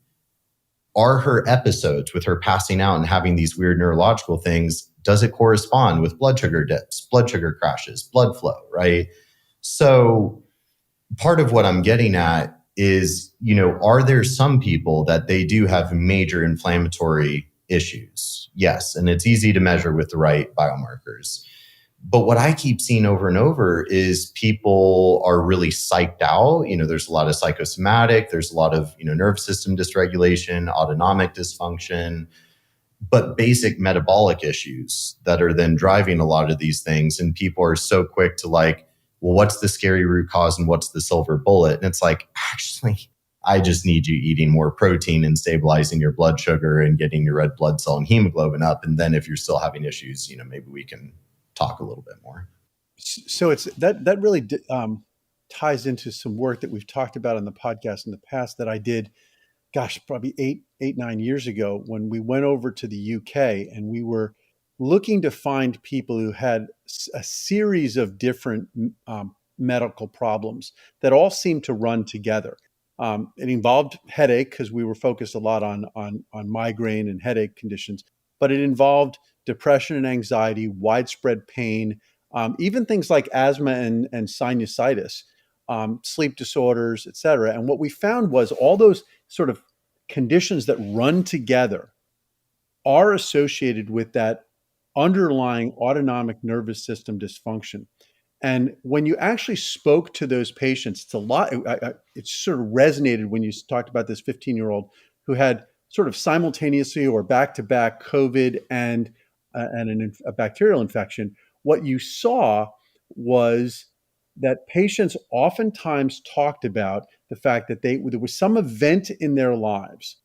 Are her episodes with her passing out and having these weird neurological things, does it correspond with blood sugar dips, blood sugar crashes, blood flow, right? So part of what I'm getting at is, are there some people that they do have major inflammatory issues? Yes. And it's easy to measure with the right biomarkers. But what I keep seeing over and over is people are really psyched out. There's a lot of psychosomatic, there's a lot of, nervous system dysregulation, autonomic dysfunction, but basic metabolic issues that are then driving a lot of these things. And people are so quick to like, well, what's the scary root cause and what's the silver bullet? And it's like, actually, I just need you eating more protein and stabilizing your blood sugar and getting your red blood cell and hemoglobin up. And then if you're still having issues, maybe we can talk a little bit more. So it's that really ties into some work that we've talked about on the podcast in the past that I did, probably 9 years ago when we went over to the UK and we were looking to find people who had a series of different medical problems that all seemed to run together. It involved headache because we were focused a lot on migraine and headache conditions, but it involved depression and anxiety, widespread pain, even things like asthma and sinusitis, sleep disorders, et cetera. And what we found was all those sort of conditions that run together are associated with that underlying autonomic nervous system dysfunction. And when you actually spoke to those patients, it's a lot. It sort of resonated when you talked about this 15-year-old who had sort of simultaneously or back-to-back COVID and a bacterial infection. What you saw was that patients oftentimes talked about the fact that there was some event in their lives,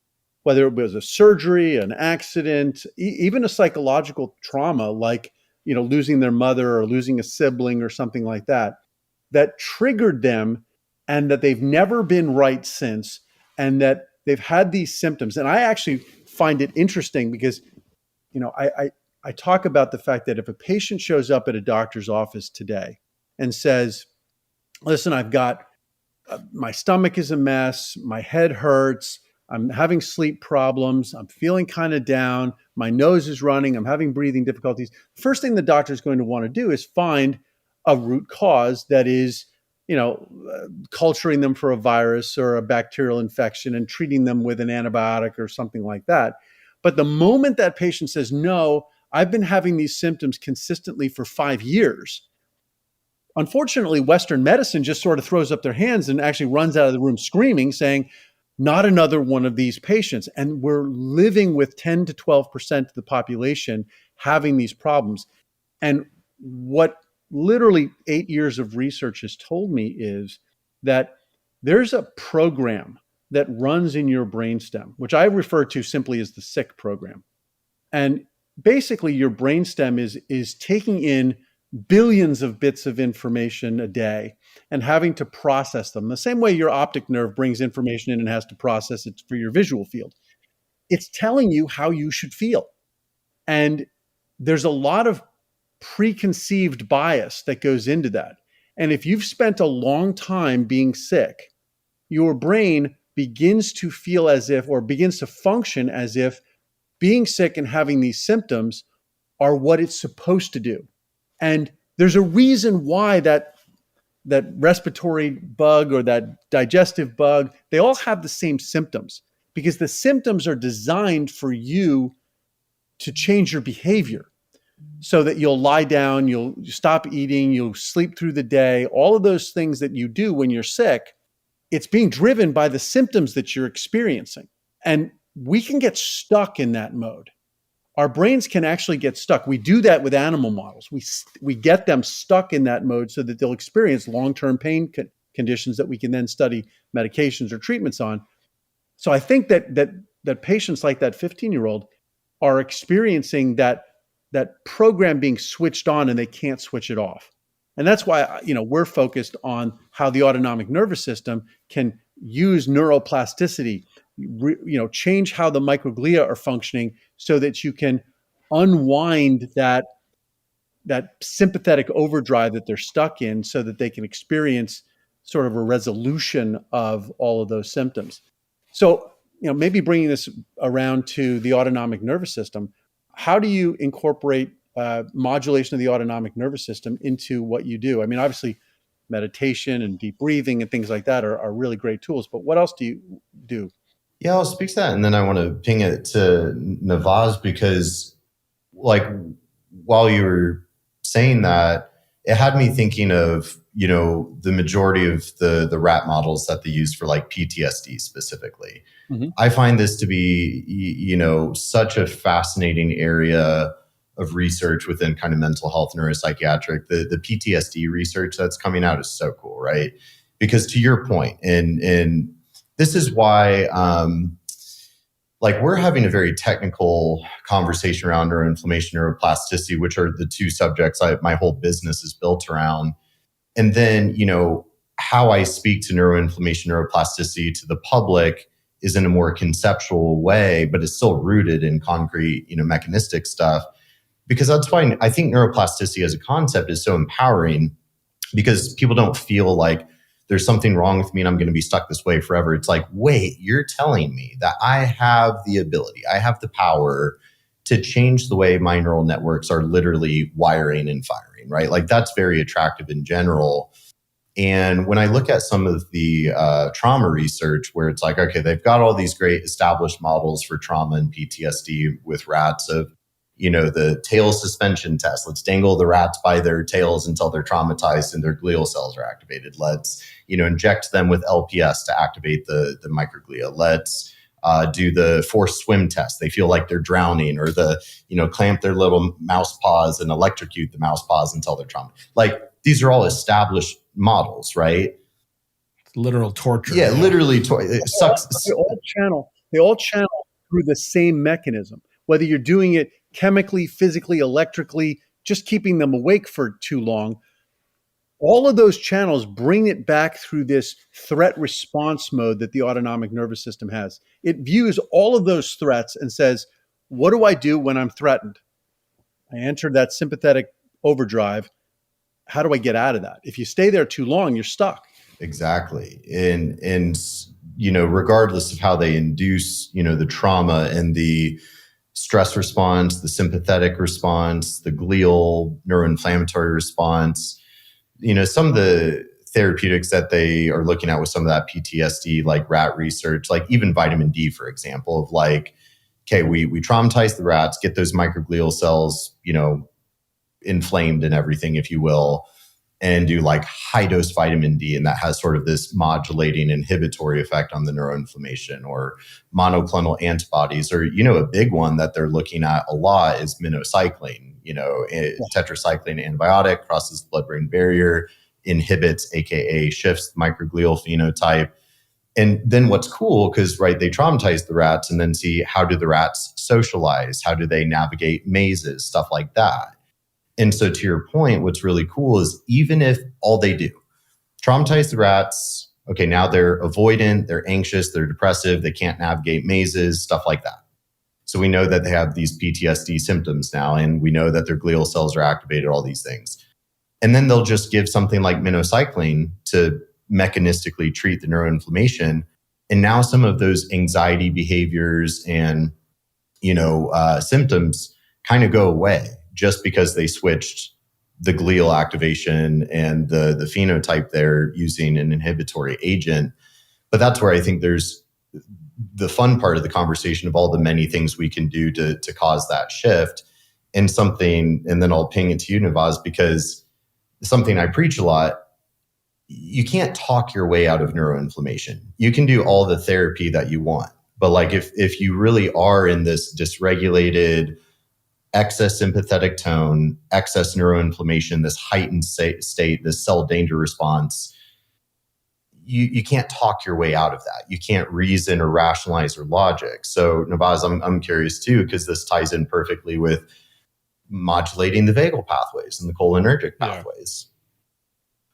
whether it was a surgery, an accident, even a psychological trauma like losing their mother or losing a sibling or something like that, that triggered them and that they've never been right since, and that they've had these symptoms. And I actually find it interesting because, I talk about the fact that if a patient shows up at a doctor's office today and says, listen, I've got, my stomach is a mess, my head hurts, I'm having sleep problems, I'm feeling kind of down, my nose is running, I'm having breathing difficulties. The first thing the doctor is going to want to do is find a root cause that is, culturing them for a virus or a bacterial infection and treating them with an antibiotic or something like that. But the moment that patient says, no, I've been having these symptoms consistently for 5 years, unfortunately, Western medicine just sort of throws up their hands and actually runs out of the room screaming, saying, not another one of these patients. And we're living with 10 to 12% of the population having these problems. And what literally 8 years of research has told me is that there's a program that runs in your brainstem, which I refer to simply as the sick program. And basically your brainstem is taking in billions of bits of information a day and having to process them the same way your optic nerve brings information in and has to process it for your visual field. It's telling you how you should feel. And there's a lot of preconceived bias that goes into that. And if you've spent a long time being sick, your brain begins to feel as if, or begins to function as if being sick and having these symptoms are what it's supposed to do. And there's a reason why that respiratory bug or that digestive bug, they all have the same symptoms, because the symptoms are designed for you to change your behavior so that you'll lie down, you'll stop eating, you'll sleep through the day, all of those things that you do when you're sick. It's being driven by the symptoms that you're experiencing. And we can get stuck in that mode. Our brains can actually get stuck. We do that with animal models. We get them stuck in that mode so that they'll experience long-term pain conditions that we can then study medications or treatments on. So I think that patients like that 15-year-old are experiencing that program being switched on and they can't switch it off. And that's why we're focused on how the autonomic nervous system can use neuroplasticity, change how the microglia are functioning so that you can unwind that sympathetic overdrive that they're stuck in so that they can experience sort of a resolution of all of those symptoms. So, maybe bringing this around to the autonomic nervous system, how do you incorporate modulation of the autonomic nervous system into what you do? I mean, obviously, meditation and deep breathing and things like that are really great tools, but what else do you do? Yeah, I'll speak to that. And then I want to ping it to Navaz because, like, while you were saying that, it had me thinking of, the majority of the rat models that they use for like PTSD specifically. Mm-hmm. I find this to be, such a fascinating area of research within kind of mental health, neuropsychiatric. The PTSD research that's coming out is so cool, right? Because to your point, and this is why, we're having a very technical conversation around neuroinflammation, neuroplasticity, which are the two subjects my whole business is built around. And then, how I speak to neuroinflammation, neuroplasticity to the public is in a more conceptual way, but it's still rooted in concrete, mechanistic stuff. Because that's why I think neuroplasticity as a concept is so empowering, because people don't feel like there's something wrong with me and I'm going to be stuck this way forever. It's like, wait, you're telling me that I have the ability, I have the power to change the way my neural networks are literally wiring and firing, right? Like that's very attractive in general. And when I look at some of the trauma research where it's like, okay, they've got all these great established models for trauma and PTSD with rats of, the tail suspension test. Let's dangle the rats by their tails until they're traumatized and their glial cells are activated. Let's, inject them with LPS to activate the microglia. Let's do the forced swim test. They feel like they're drowning, or clamp their little mouse paws and electrocute the mouse paws until they're traumatized. Like these are all established models, right? Literal torture. Yeah, literally. It sucks. They all channel through the same mechanism. Whether you're doing it chemically, physically, electrically, just keeping them awake for too long, all of those channels bring it back through this threat response mode that the autonomic nervous system has. It views all of those threats and says, what do I do when I'm threatened? I entered that sympathetic overdrive. How do I get out of that? If you stay there too long, you're stuck. Exactly. And regardless of how they induce, the trauma and the stress response, the sympathetic response, the glial neuroinflammatory response, some of the therapeutics that they are looking at with some of that PTSD, like rat research, like even vitamin D, for example, of like, okay, we traumatize the rats, get those microglial cells, inflamed and everything, if you will, and do like high dose vitamin D. And that has sort of this modulating inhibitory effect on the neuroinflammation, or monoclonal antibodies, or, a big one that they're looking at a lot is minocycline, tetracycline antibiotic, crosses the blood-brain barrier, inhibits, AKA shifts the microglial phenotype. And then what's cool, because, right, they traumatize the rats and then see how do the rats socialize? How do they navigate mazes, stuff like that. And so to your point, what's really cool is even if all they do, traumatize the rats, okay, now they're avoidant, they're anxious, they're depressive, they can't navigate mazes, stuff like that. So we know that they have these PTSD symptoms now, and we know that their glial cells are activated, all these things. And then they'll just give something like minocycline to mechanistically treat the neuroinflammation. And now some of those anxiety behaviors and, symptoms kind of go away, just because they switched the glial activation and the phenotype there using an inhibitory agent. But that's where I think there's the fun part of the conversation of all the many things we can do to cause that shift. And then I'll ping it to you, Navaz, because something I preach a lot, you can't talk your way out of neuroinflammation. You can do all the therapy that you want. But like if you really are in this dysregulated, excess sympathetic tone, excess neuroinflammation, this heightened state, this cell danger response, you can't talk your way out of that. You can't reason or rationalize or logic. So Navaz, I'm curious too, because this ties in perfectly with modulating the vagal pathways and the cholinergic pathways.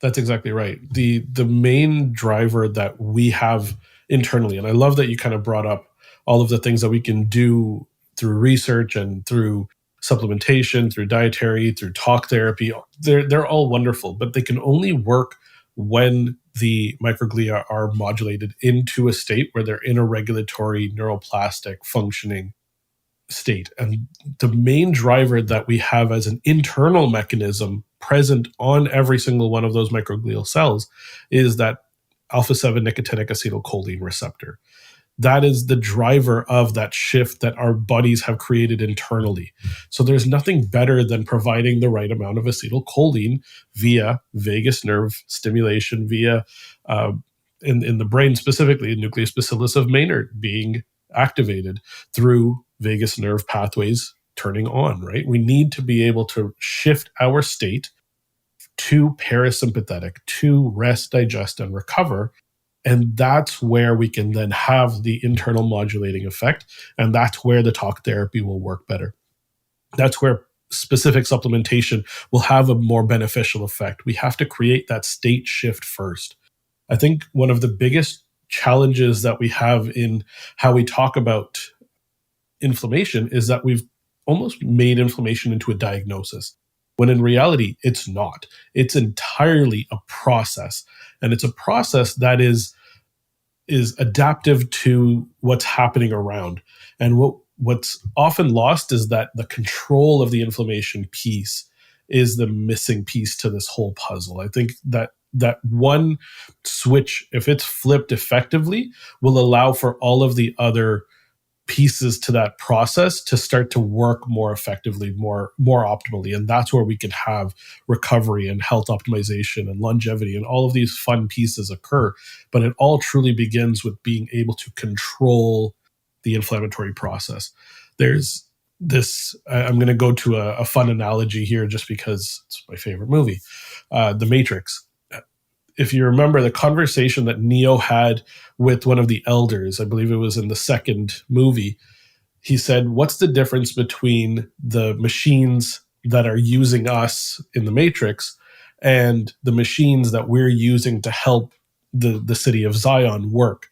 That's exactly right. The main driver that we have internally, and I love that you kind of brought up all of the things that we can do through research and through supplementation, through dietary, through talk therapy. They're all wonderful, but they can only work when the microglia are modulated into a state where they're in a regulatory neuroplastic functioning state. And the main driver that we have as an internal mechanism present on every single one of those microglial cells is that alpha 7 nicotinic acetylcholine receptor. That is the driver of that shift that our bodies have created internally. So there's nothing better than providing the right amount of acetylcholine via vagus nerve stimulation, via in the brain specifically, nucleus bacillus of Maynard being activated through vagus nerve pathways turning on, right? We need to be able to shift our state to parasympathetic, to rest, digest, and recover. And that's where we can then have the internal modulating effect. And that's where the talk therapy will work better. That's where specific supplementation will have a more beneficial effect. We have to create that state shift first. I think one of the biggest challenges that we have in how we talk about inflammation is that we've almost made inflammation into a diagnosis, when in reality, it's not. It's entirely a process. And it's a process that is adaptive to what's happening around. And what's often lost is that the control of the inflammation piece is the missing piece to this whole puzzle. I think that one switch, if it's flipped effectively, will allow for all of the other pieces to that process to start to work more effectively, more optimally. And that's where we can have recovery and health optimization and longevity and all of these fun pieces occur. But it all truly begins with being able to control the inflammatory process. There's this, I'm going to go to a fun analogy here just because it's my favorite movie, The Matrix. If you remember the conversation that Neo had with one of the elders, I believe it was in the second movie, he said, what's the difference between the machines that are using us in the Matrix and the machines that we're using to help the city of Zion work?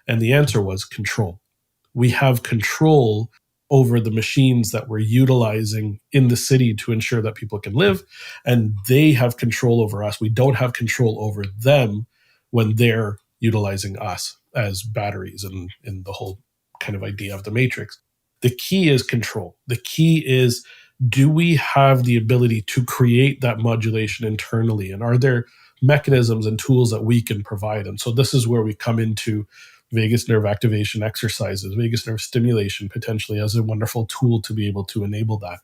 And the answer was control. We have control over the machines that we're utilizing in the city to ensure that people can live, and they have control over us. We don't have control over them when they're utilizing us as batteries and the whole kind of idea of the Matrix. The key is control. The key is, do we have the ability to create that modulation internally? And are there mechanisms and tools that we can provide? And so this is where we come into vagus nerve activation exercises, vagus nerve stimulation potentially as a wonderful tool to be able to enable that.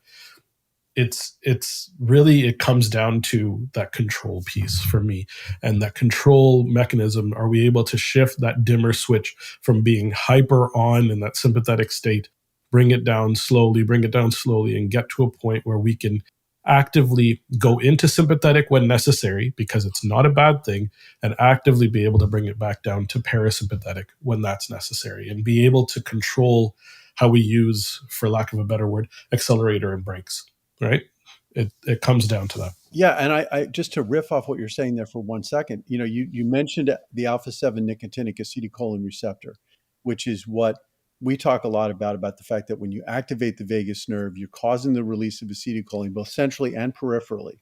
It's really, it comes down to that control piece for me. And that control mechanism, are we able to shift that dimmer switch from being hyper on in that sympathetic state, bring it down slowly, and get to a point where we can actively go into sympathetic when necessary, because it's not a bad thing, and actively be able to bring it back down to parasympathetic when that's necessary, and be able to control how we use, for lack of a better word, accelerator and brakes, right? It comes down to that. Yeah. And I just to riff off what you're saying there for 1 second, you mentioned the alpha 7 nicotinic acetylcholine receptor, which is what we talk a lot about the fact that when you activate the vagus nerve, you're causing the release of acetylcholine, both centrally and peripherally.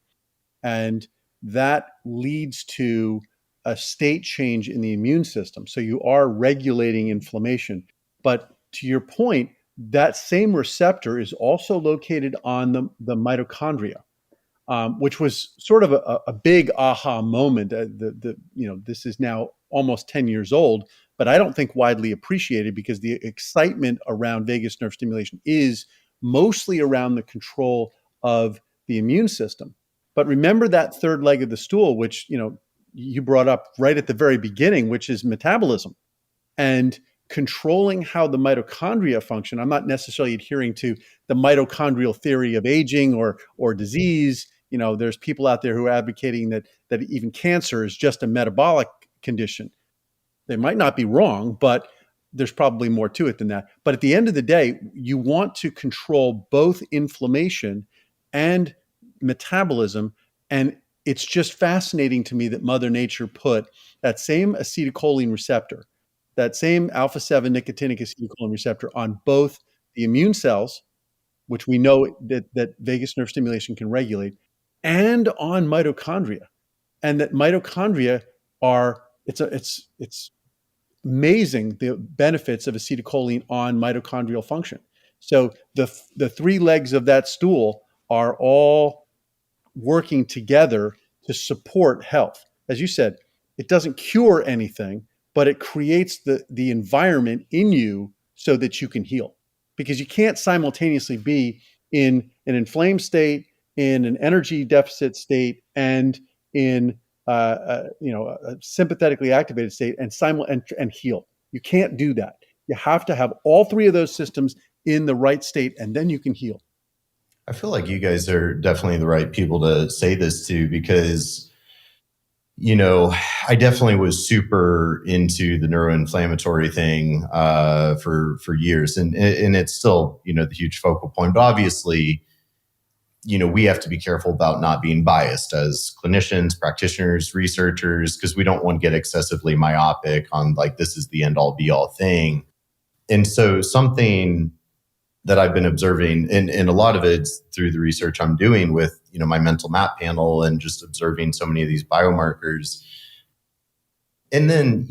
And that leads to a state change in the immune system. So you are regulating inflammation. But to your point, that same receptor is also located on the mitochondria, which was sort of a big aha moment. This is now almost 10 years old, but I don't think widely appreciated, because the excitement around vagus nerve stimulation is mostly around the control of the immune system. But remember that third leg of the stool, which you brought up right at the very beginning, which is metabolism and controlling how the mitochondria function. I'm not necessarily adhering to the mitochondrial theory of aging or disease. There's people out there who are advocating that even cancer is just a metabolic condition. They might not be wrong, but there's probably more to it than that. But at the end of the day, you want to control both inflammation and metabolism. And it's just fascinating to me that Mother Nature put that same acetylcholine receptor, that same alpha 7 nicotinic acetylcholine receptor on both the immune cells, which we know that vagus nerve stimulation can regulate, and on mitochondria. And that mitochondria it's amazing the benefits of acetylcholine on mitochondrial function. So the three legs of that stool are all working together to support health. As you said, it doesn't cure anything, but it creates the environment in you so that you can heal. Because you can't simultaneously be in an inflamed state, in an energy deficit state, and in a sympathetically activated state and heal. You can't do that. You have to have all three of those systems in the right state, and then you can heal. I feel like you guys are definitely the right people to say this to, because, I definitely was super into the neuroinflammatory thing for years, and it's still, the huge focal point. But obviously, we have to be careful about not being biased as clinicians, practitioners, researchers, because we don't want to get excessively myopic on like, this is the end all be all thing. And so something that I've been observing, and a lot of it's through the research I'm doing with, my mental map panel and just observing so many of these biomarkers. And then,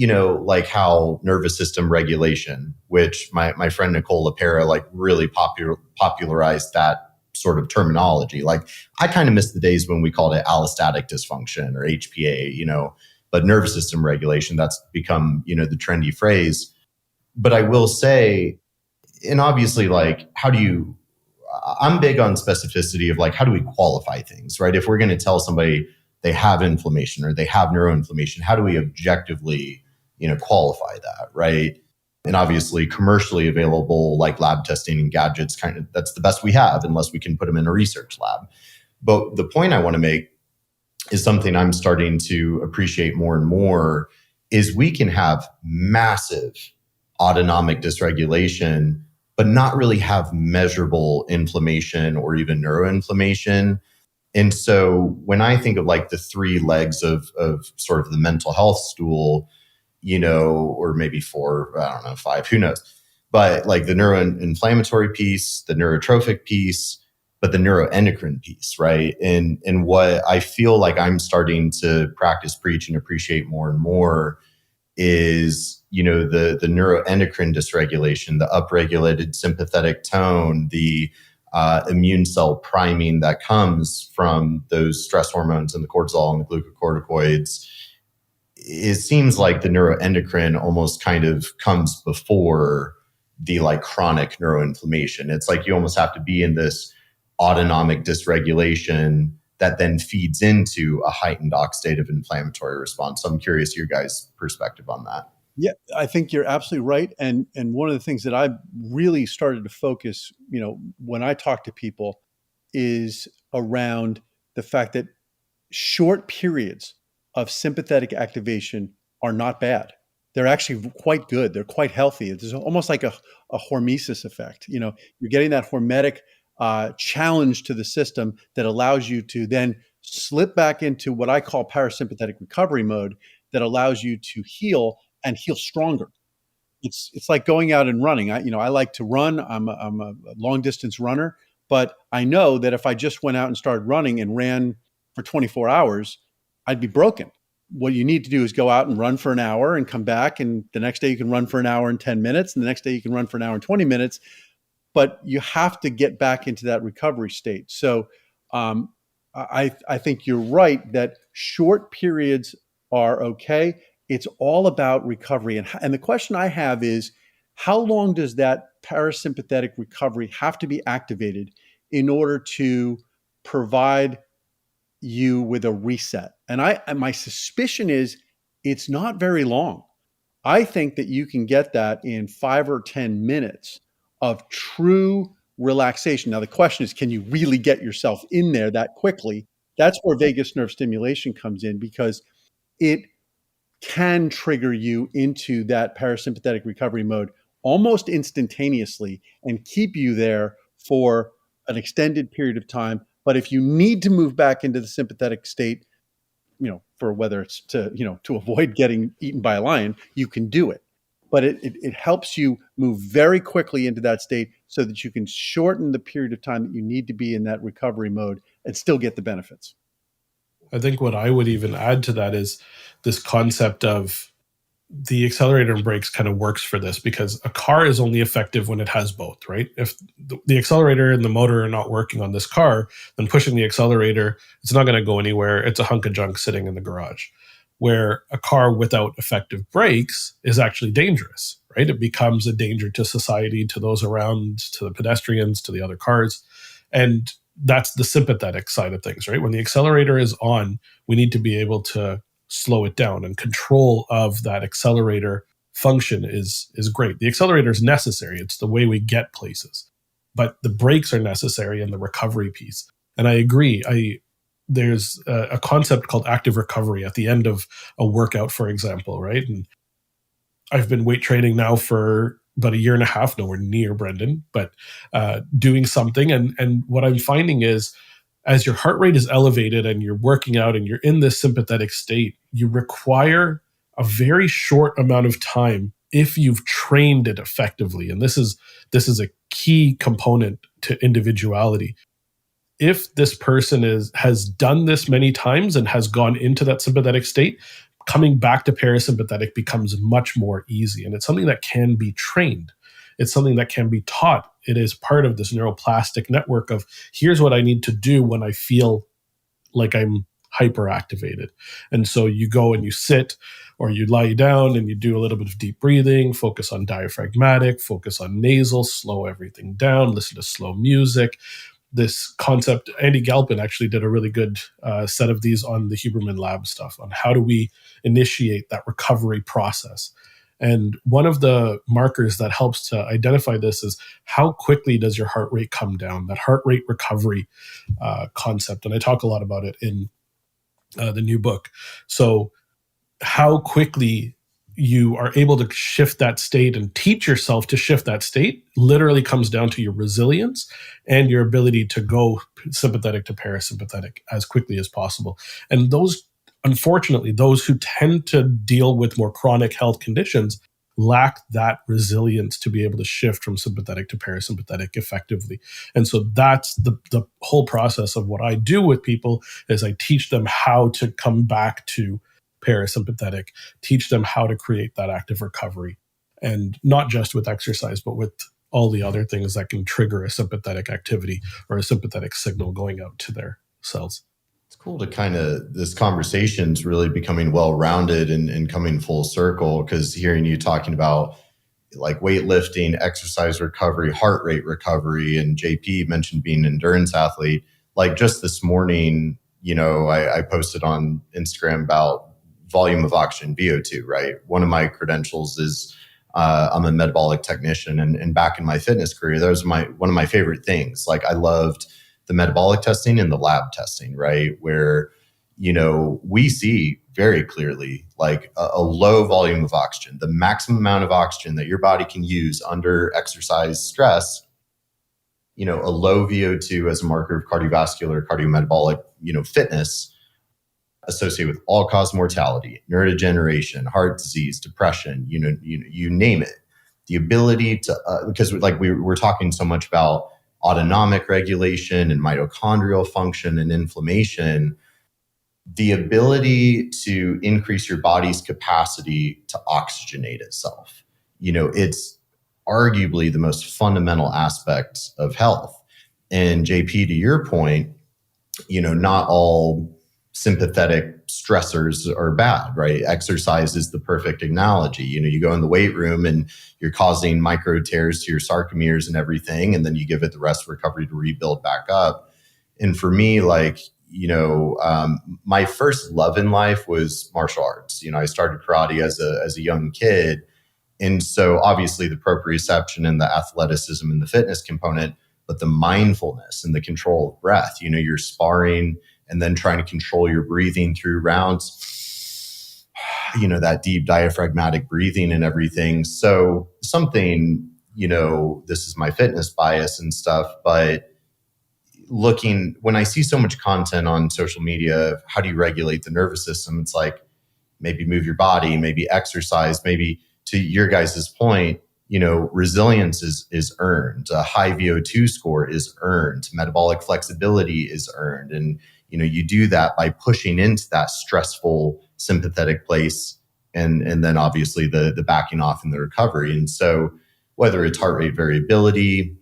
like how nervous system regulation, which my friend Nicole LaPera like really popularized that sort of terminology. Like I kind of miss the days when we called it allostatic dysfunction or HPA, but nervous system regulation, that's become, the trendy phrase. But I will say, and obviously, like, I'm big on specificity of like, how do we qualify things, right? If we're going to tell somebody they have inflammation or they have neuroinflammation, how do we objectively, qualify that, right? And obviously commercially available like lab testing and gadgets, that's the best we have unless we can put them in a research lab. But the point I want to make is something I'm starting to appreciate more and more is we can have massive autonomic dysregulation, but not really have measurable inflammation or even neuroinflammation. And so when I think of like the three legs of sort of the mental health stool, or maybe four, I don't know, five, who knows? But like the neuroinflammatory piece, the neurotrophic piece, but the neuroendocrine piece, right? And what I feel like I'm starting to practice, preach, and appreciate more and more is, the neuroendocrine dysregulation, the upregulated sympathetic tone, the immune cell priming that comes from those stress hormones and the cortisol and the glucocorticoids. It seems like the neuroendocrine almost kind of comes before the like chronic neuroinflammation. It's like you almost have to be in this autonomic dysregulation that then feeds into a heightened oxidative inflammatory response. So I'm curious your guys' perspective on that. Yeah, I think you're absolutely right. And one of the things that I really started to focus, when I talk to people is around the fact that short periods of sympathetic activation are not bad. They're actually quite good. They're quite healthy. It's almost like a hormesis effect. You're getting that hormetic challenge to the system that allows you to then slip back into what I call parasympathetic recovery mode that allows you to heal and heal stronger. It's like going out and running. I like to run. I'm a long distance runner, but I know that if I just went out and started running and ran for 24 hours, I'd be broken. What you need to do is go out and run for an hour and come back. And the next day you can run for an hour and 10 minutes. And the next day you can run for an hour and 20 minutes. But you have to get back into that recovery state. So I think you're right that short periods are okay. It's all about recovery. And the question I have is, how long does that parasympathetic recovery have to be activated in order to provide you with a reset? And my suspicion is it's not very long. I think that you can get that in 5 or 10 minutes of true relaxation. Now, the question is, can you really get yourself in there that quickly? That's where vagus nerve stimulation comes in, because it can trigger you into that parasympathetic recovery mode almost instantaneously and keep you there for an extended period of time. But if you need to move back into the sympathetic state, for whether it's to avoid getting eaten by a lion, you can do it. But it helps you move very quickly into that state so that you can shorten the period of time that you need to be in that recovery mode and still get the benefits. I think what I would even add to that is this concept of the accelerator and brakes kind of works for this, because a car is only effective when it has both, right? If the accelerator and the motor are not working on this car, then pushing the accelerator, it's not going to go anywhere. It's a hunk of junk sitting in the garage. Where a car without effective brakes is actually dangerous, right? It becomes a danger to society, to those around, to the pedestrians, to the other cars. And that's the sympathetic side of things, right? When the accelerator is on, we need to be able to slow it down, and control of that accelerator function is great. The accelerator is necessary. It's the way we get places, but the brakes are necessary in the recovery piece. And I agree. There's a concept called active recovery at the end of a workout, for example, right? And I've been weight training now for about a year and a half, nowhere near Brendan, but doing something. And what I'm finding is, as your heart rate is elevated and you're working out and you're in this sympathetic state, you require a very short amount of time if you've trained it effectively. And this is a key component to individuality. If this person has done this many times and has gone into that sympathetic state, coming back to parasympathetic becomes much more easy. And it's something that can be trained. It's something that can be taught. It is part of this neuroplastic network of, here's what I need to do when I feel like I'm hyperactivated. And so you go and you sit, or you lie down and you do a little bit of deep breathing, focus on diaphragmatic, focus on nasal, slow everything down, listen to slow music. This concept, Andy Galpin actually did a really good set of these on the Huberman Lab stuff, on how do we initiate that recovery process. And one of the markers that helps to identify this is, how quickly does your heart rate come down, that heart rate recovery concept. And I talk a lot about it in the new book. So how quickly you are able to shift that state and teach yourself to shift that state literally comes down to your resilience and your ability to go sympathetic to parasympathetic as quickly as possible. And unfortunately, those who tend to deal with more chronic health conditions lack that resilience to be able to shift from sympathetic to parasympathetic effectively. And so that's the whole process of what I do with people, is I teach them how to come back to parasympathetic, teach them how to create that active recovery, and not just with exercise, but with all the other things that can trigger a sympathetic activity or a sympathetic signal going out to their cells. It's cool to this conversation's really becoming well-rounded and coming full circle, because hearing you talking about like weightlifting, exercise recovery, heart rate recovery, and JP mentioned being an endurance athlete. Like just this morning, I posted on Instagram about volume of oxygen, VO2, right? One of my credentials is I'm a metabolic technician. And back in my fitness career, that was one of my favorite things. Like I loved the metabolic testing and the lab testing, right? Where, we see very clearly like a low volume of oxygen, the maximum amount of oxygen that your body can use under exercise stress, a low VO2 as a marker of cardiovascular, cardiometabolic, fitness, associated with all-cause mortality, neurodegeneration, heart disease, depression, you name it. The ability to, because like we're talking so much about autonomic regulation and mitochondrial function and inflammation, the ability to increase your body's capacity to oxygenate itself. It's arguably the most fundamental aspect of health. And JP, to your point, not all sympathetic stressors are bad, right? Exercise is the perfect analogy. You go in the weight room and you're causing micro tears to your sarcomeres and everything, and then you give it the rest of recovery to rebuild back up. And for me, my first love in life was martial arts. I started karate as a young kid. And so obviously the proprioception and the athleticism and the fitness component, but the mindfulness and the control of breath, you're sparring and then trying to control your breathing through rounds, that deep diaphragmatic breathing and everything. So something, this is my fitness bias and stuff, but when I see so much content on social media of how do you regulate the nervous system, it's like maybe move your body, maybe exercise, maybe to your guys' point, resilience is earned. A high VO2 score is earned. Metabolic flexibility is earned. And, you do that by pushing into that stressful sympathetic place, and then obviously the backing off in the recovery. And so whether it's heart rate variability,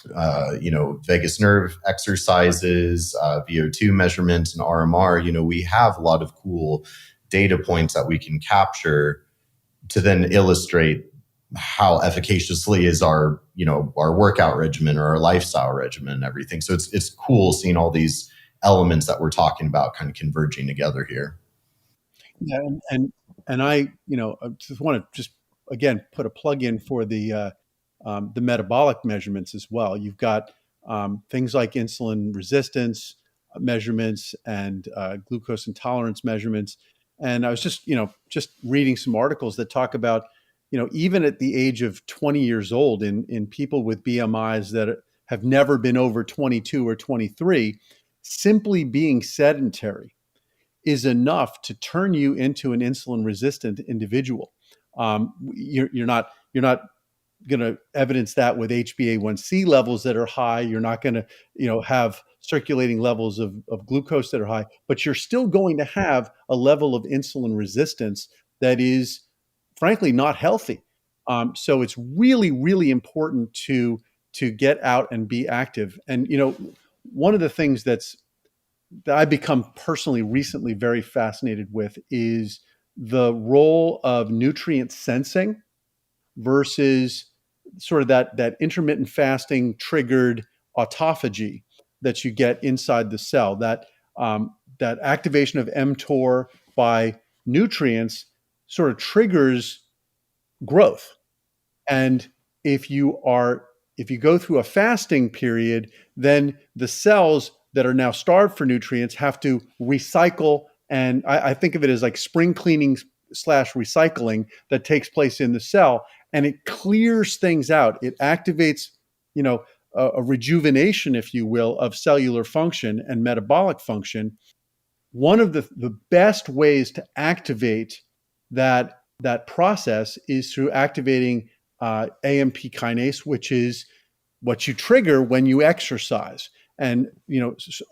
vagus nerve exercises, VO2 measurements, and RMR, we have a lot of cool data points that we can capture to then illustrate how efficaciously is our workout regimen or our lifestyle regimen and everything. So it's cool seeing all these elements that we're talking about kind of converging together here. Yeah, and I just want to again put a plug in for the metabolic measurements as well. You've got things like insulin resistance measurements and glucose intolerance measurements. And I was just reading some articles that talk about, even at the age of 20 years old in people with BMIs that have never been over 22 or 23, simply being sedentary is enough to turn you into an insulin resistant individual. You're not going to evidence that with HbA1c levels that are high. You're not going to have circulating levels of glucose that are high, but you're still going to have a level of insulin resistance that is frankly not healthy. So it's really, really important to get out and be active. And one of the things that I've become personally recently very fascinated with is the role of nutrient sensing versus sort of that intermittent fasting triggered autophagy that you get inside the cell. That activation of mTOR by nutrients sort of triggers growth. And if you go through a fasting period, then the cells that are now starved for nutrients have to recycle. And I think of it as like spring cleaning / recycling that takes place in the cell, and it clears things out. It activates, a rejuvenation, if you will, of cellular function and metabolic function. One of the best ways to activate that process is through activating AMP kinase, which is what you trigger when you exercise. And,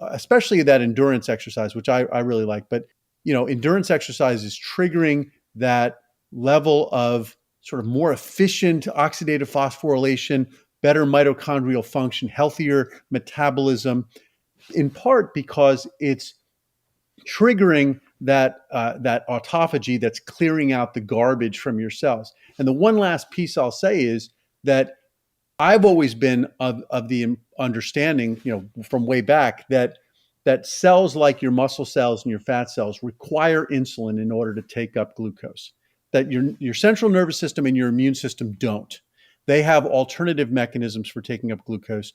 especially that endurance exercise, which I really like. But, endurance exercise is triggering that level of sort of more efficient oxidative phosphorylation, better mitochondrial function, healthier metabolism, in part because it's triggering that autophagy that's clearing out the garbage from your cells. And the one last piece I'll say is that I've always been of the understanding, from way back, that cells like your muscle cells and your fat cells require insulin in order to take up glucose. That your central nervous system and your immune system don't. They have alternative mechanisms for taking up glucose.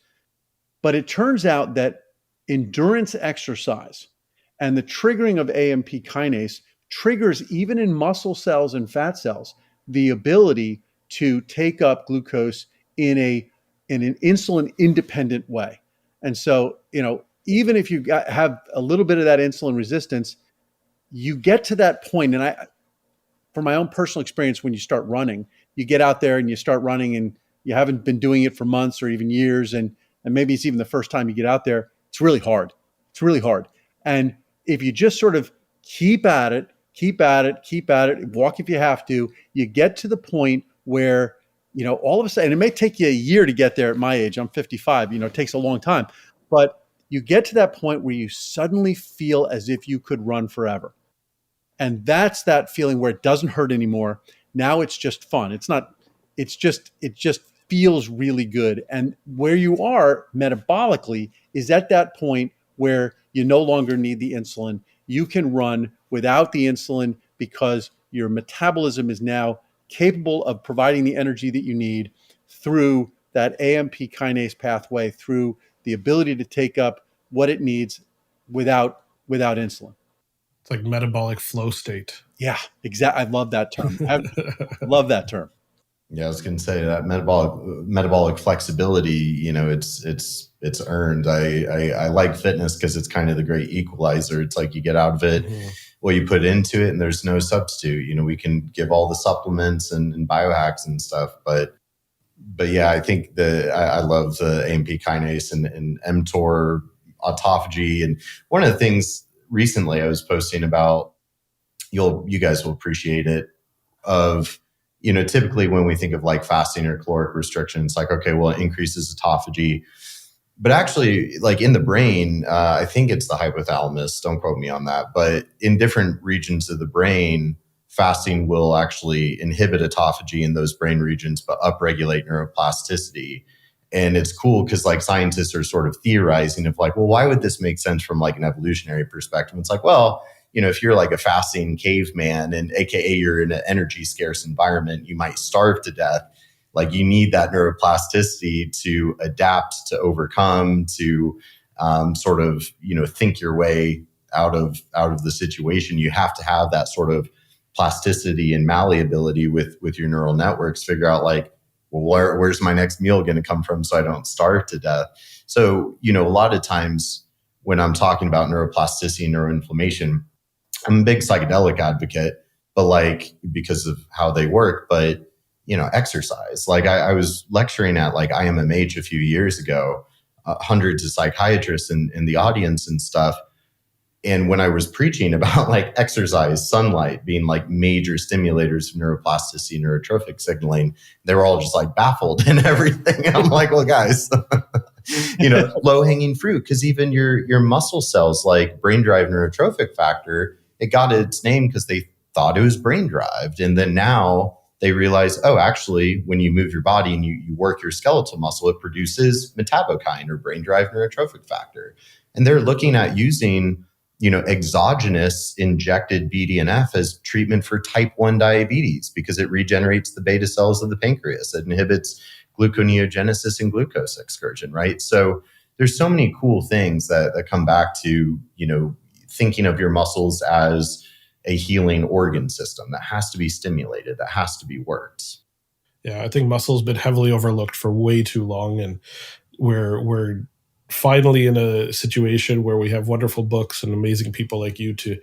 But it turns out that endurance exercise and the triggering of AMP kinase triggers, even in muscle cells and fat cells, the ability to take up glucose in an insulin independent way. And so, even if you have a little bit of that insulin resistance, you get to that point. And from my own personal experience, when you start running, you get out there and you start running and you haven't been doing it for months or even years. And maybe it's even the first time you get out there, it's really hard. It's really hard. And if you just sort of keep at it, walk if you have to, you get to the point where, all of a sudden, and it may take you a year to get there at my age. I'm 55, it takes a long time, but you get to that point where you suddenly feel as if you could run forever. And that's that feeling where it doesn't hurt anymore. Now it's just fun. It just feels really good. And where you are metabolically is at that point where you no longer need the insulin. You can run without the insulin because your metabolism is now capable of providing the energy that you need through that AMP kinase pathway, through the ability to take up what it needs without insulin. It's like metabolic flow state. Yeah, exactly. I love that term. I love that term. Yeah, I was going to say that metabolic flexibility, it's earned. I like fitness because it's kind of the great equalizer. It's like you get out of it what you put into it, and there's no substitute. We can give all the supplements and biohacks and stuff, but yeah, I think I love the AMP kinase and mTOR autophagy. And one of the things recently I was posting about, you guys will appreciate it. Of, typically when we think of like fasting or caloric restriction, it's like, okay, well, it increases autophagy. But actually, like in the brain, I think it's the hypothalamus, don't quote me on that, but in different regions of the brain, fasting will actually inhibit autophagy in those brain regions, but upregulate neuroplasticity. And it's cool because like scientists are sort of theorizing of like, well, why would this make sense from like an evolutionary perspective? It's like, well, if you're like a fasting caveman and AKA you're in an energy scarce environment, you might starve to death. Like you need that neuroplasticity to adapt, to overcome, to sort of, think your way out of the situation. You have to have that sort of plasticity and malleability with your neural networks, figure out like, well, where's my next meal going to come from so I don't starve to death? So, a lot of times when I'm talking about neuroplasticity and neuroinflammation, I'm a big psychedelic advocate, but like because of how they work, but exercise. Like I was lecturing at like IMMH a few years ago, hundreds of psychiatrists in the audience and stuff. And when I was preaching about like exercise, sunlight being like major stimulators of neuroplasticity, neurotrophic signaling, they were all just like baffled and everything. And I'm like, well, guys, low hanging fruit, because even your muscle cells, like brain derived neurotrophic factor, it got its name because they thought it was brain derived. And then now they realize, oh, actually, when you move your body and you work your skeletal muscle, it produces metabokine or brain derived neurotrophic factor. And they're looking at using exogenous injected BDNF as treatment for type 1 diabetes because it regenerates the beta cells of the pancreas. It inhibits gluconeogenesis and glucose excursion, right? So there's so many cool things that come back to, thinking of your muscles as a healing organ system that has to be stimulated, that has to be worked. Yeah, I think muscle's been heavily overlooked for way too long, and we're finally in a situation where we have wonderful books and amazing people like you to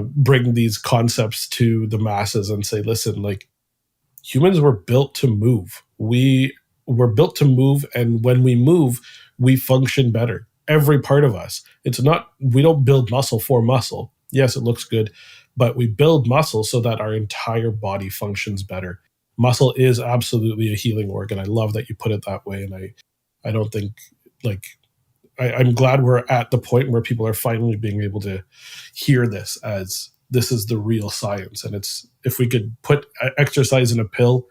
bring these concepts to the masses and say, listen, like humans were built to move. We were built to move. And when we move, we function better. Every part of us. We don't build muscle for muscle. Yes, it looks good, but we build muscle so that our entire body functions better. Muscle is absolutely a healing organ. I love that you put it that way. And I don't think I'm glad we're at the point where people are finally being able to hear this as this is the real science. And if we could put exercise in a pill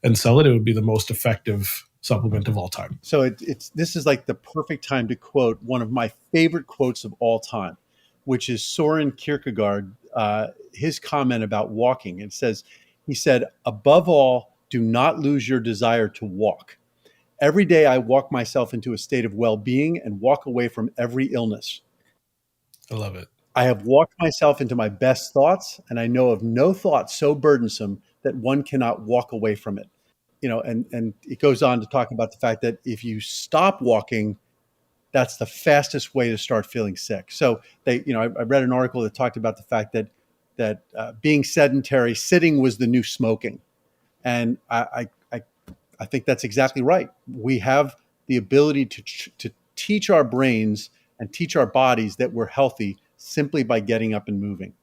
and sell it, it would be the most effective supplement of all time. So this is like the perfect time to quote one of my favorite quotes of all time, which is Soren Kierkegaard, his comment about walking. He said, above all, do not lose your desire to walk. Every day I walk myself into a state of well-being and walk away from every illness. I love it. I have walked myself into my best thoughts, and I know of no thought so burdensome that one cannot walk away from it. And it goes on to talk about the fact that if you stop walking, that's the fastest way to start feeling sick. So I read an article that talked about the fact that being sedentary, sitting was the new smoking. And I think that's exactly right. We have the ability to teach our brains and teach our bodies that we're healthy simply by getting up and moving.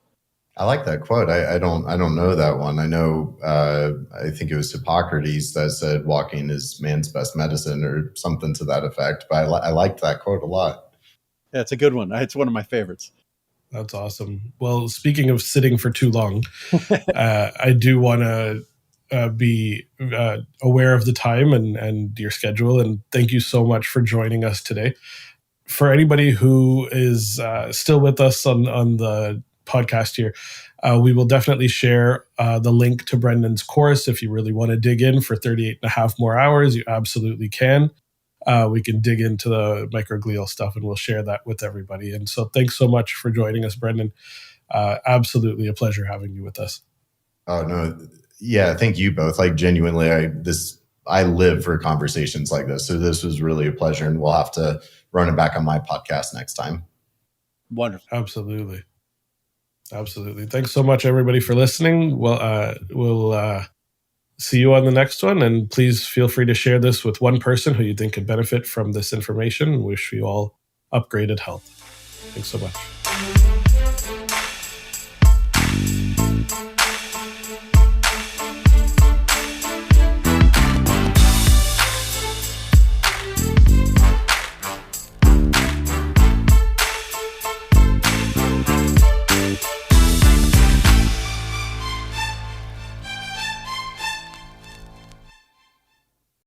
I like that quote. I don't know that one. I know, I think it was Hippocrates that said walking is man's best medicine or something to that effect. But I liked that quote a lot. Yeah, it's a good one. It's one of my favorites. That's awesome. Well, speaking of sitting for too long, I do want to be aware of the time and your schedule. And thank you so much for joining us today. For anybody who is still with us on the podcast here, we will definitely share the link to Brendan's course. If you really want to dig in for 38 and a half more hours, you absolutely can. We can dig into the microglial stuff and we'll share that with everybody. And so thanks so much for joining us, Brendan. Absolutely a pleasure having you with us. Oh, no. Yeah, thank you both. Like genuinely, I live for conversations like this. So this was really a pleasure, and we'll have to run it back on my podcast next time. Wonderful. Absolutely. Thanks so much, everybody, for listening. Well, we'll see you on the next one. And please feel free to share this with one person who you think could benefit from this information. Wish you all upgraded health. Thanks so much.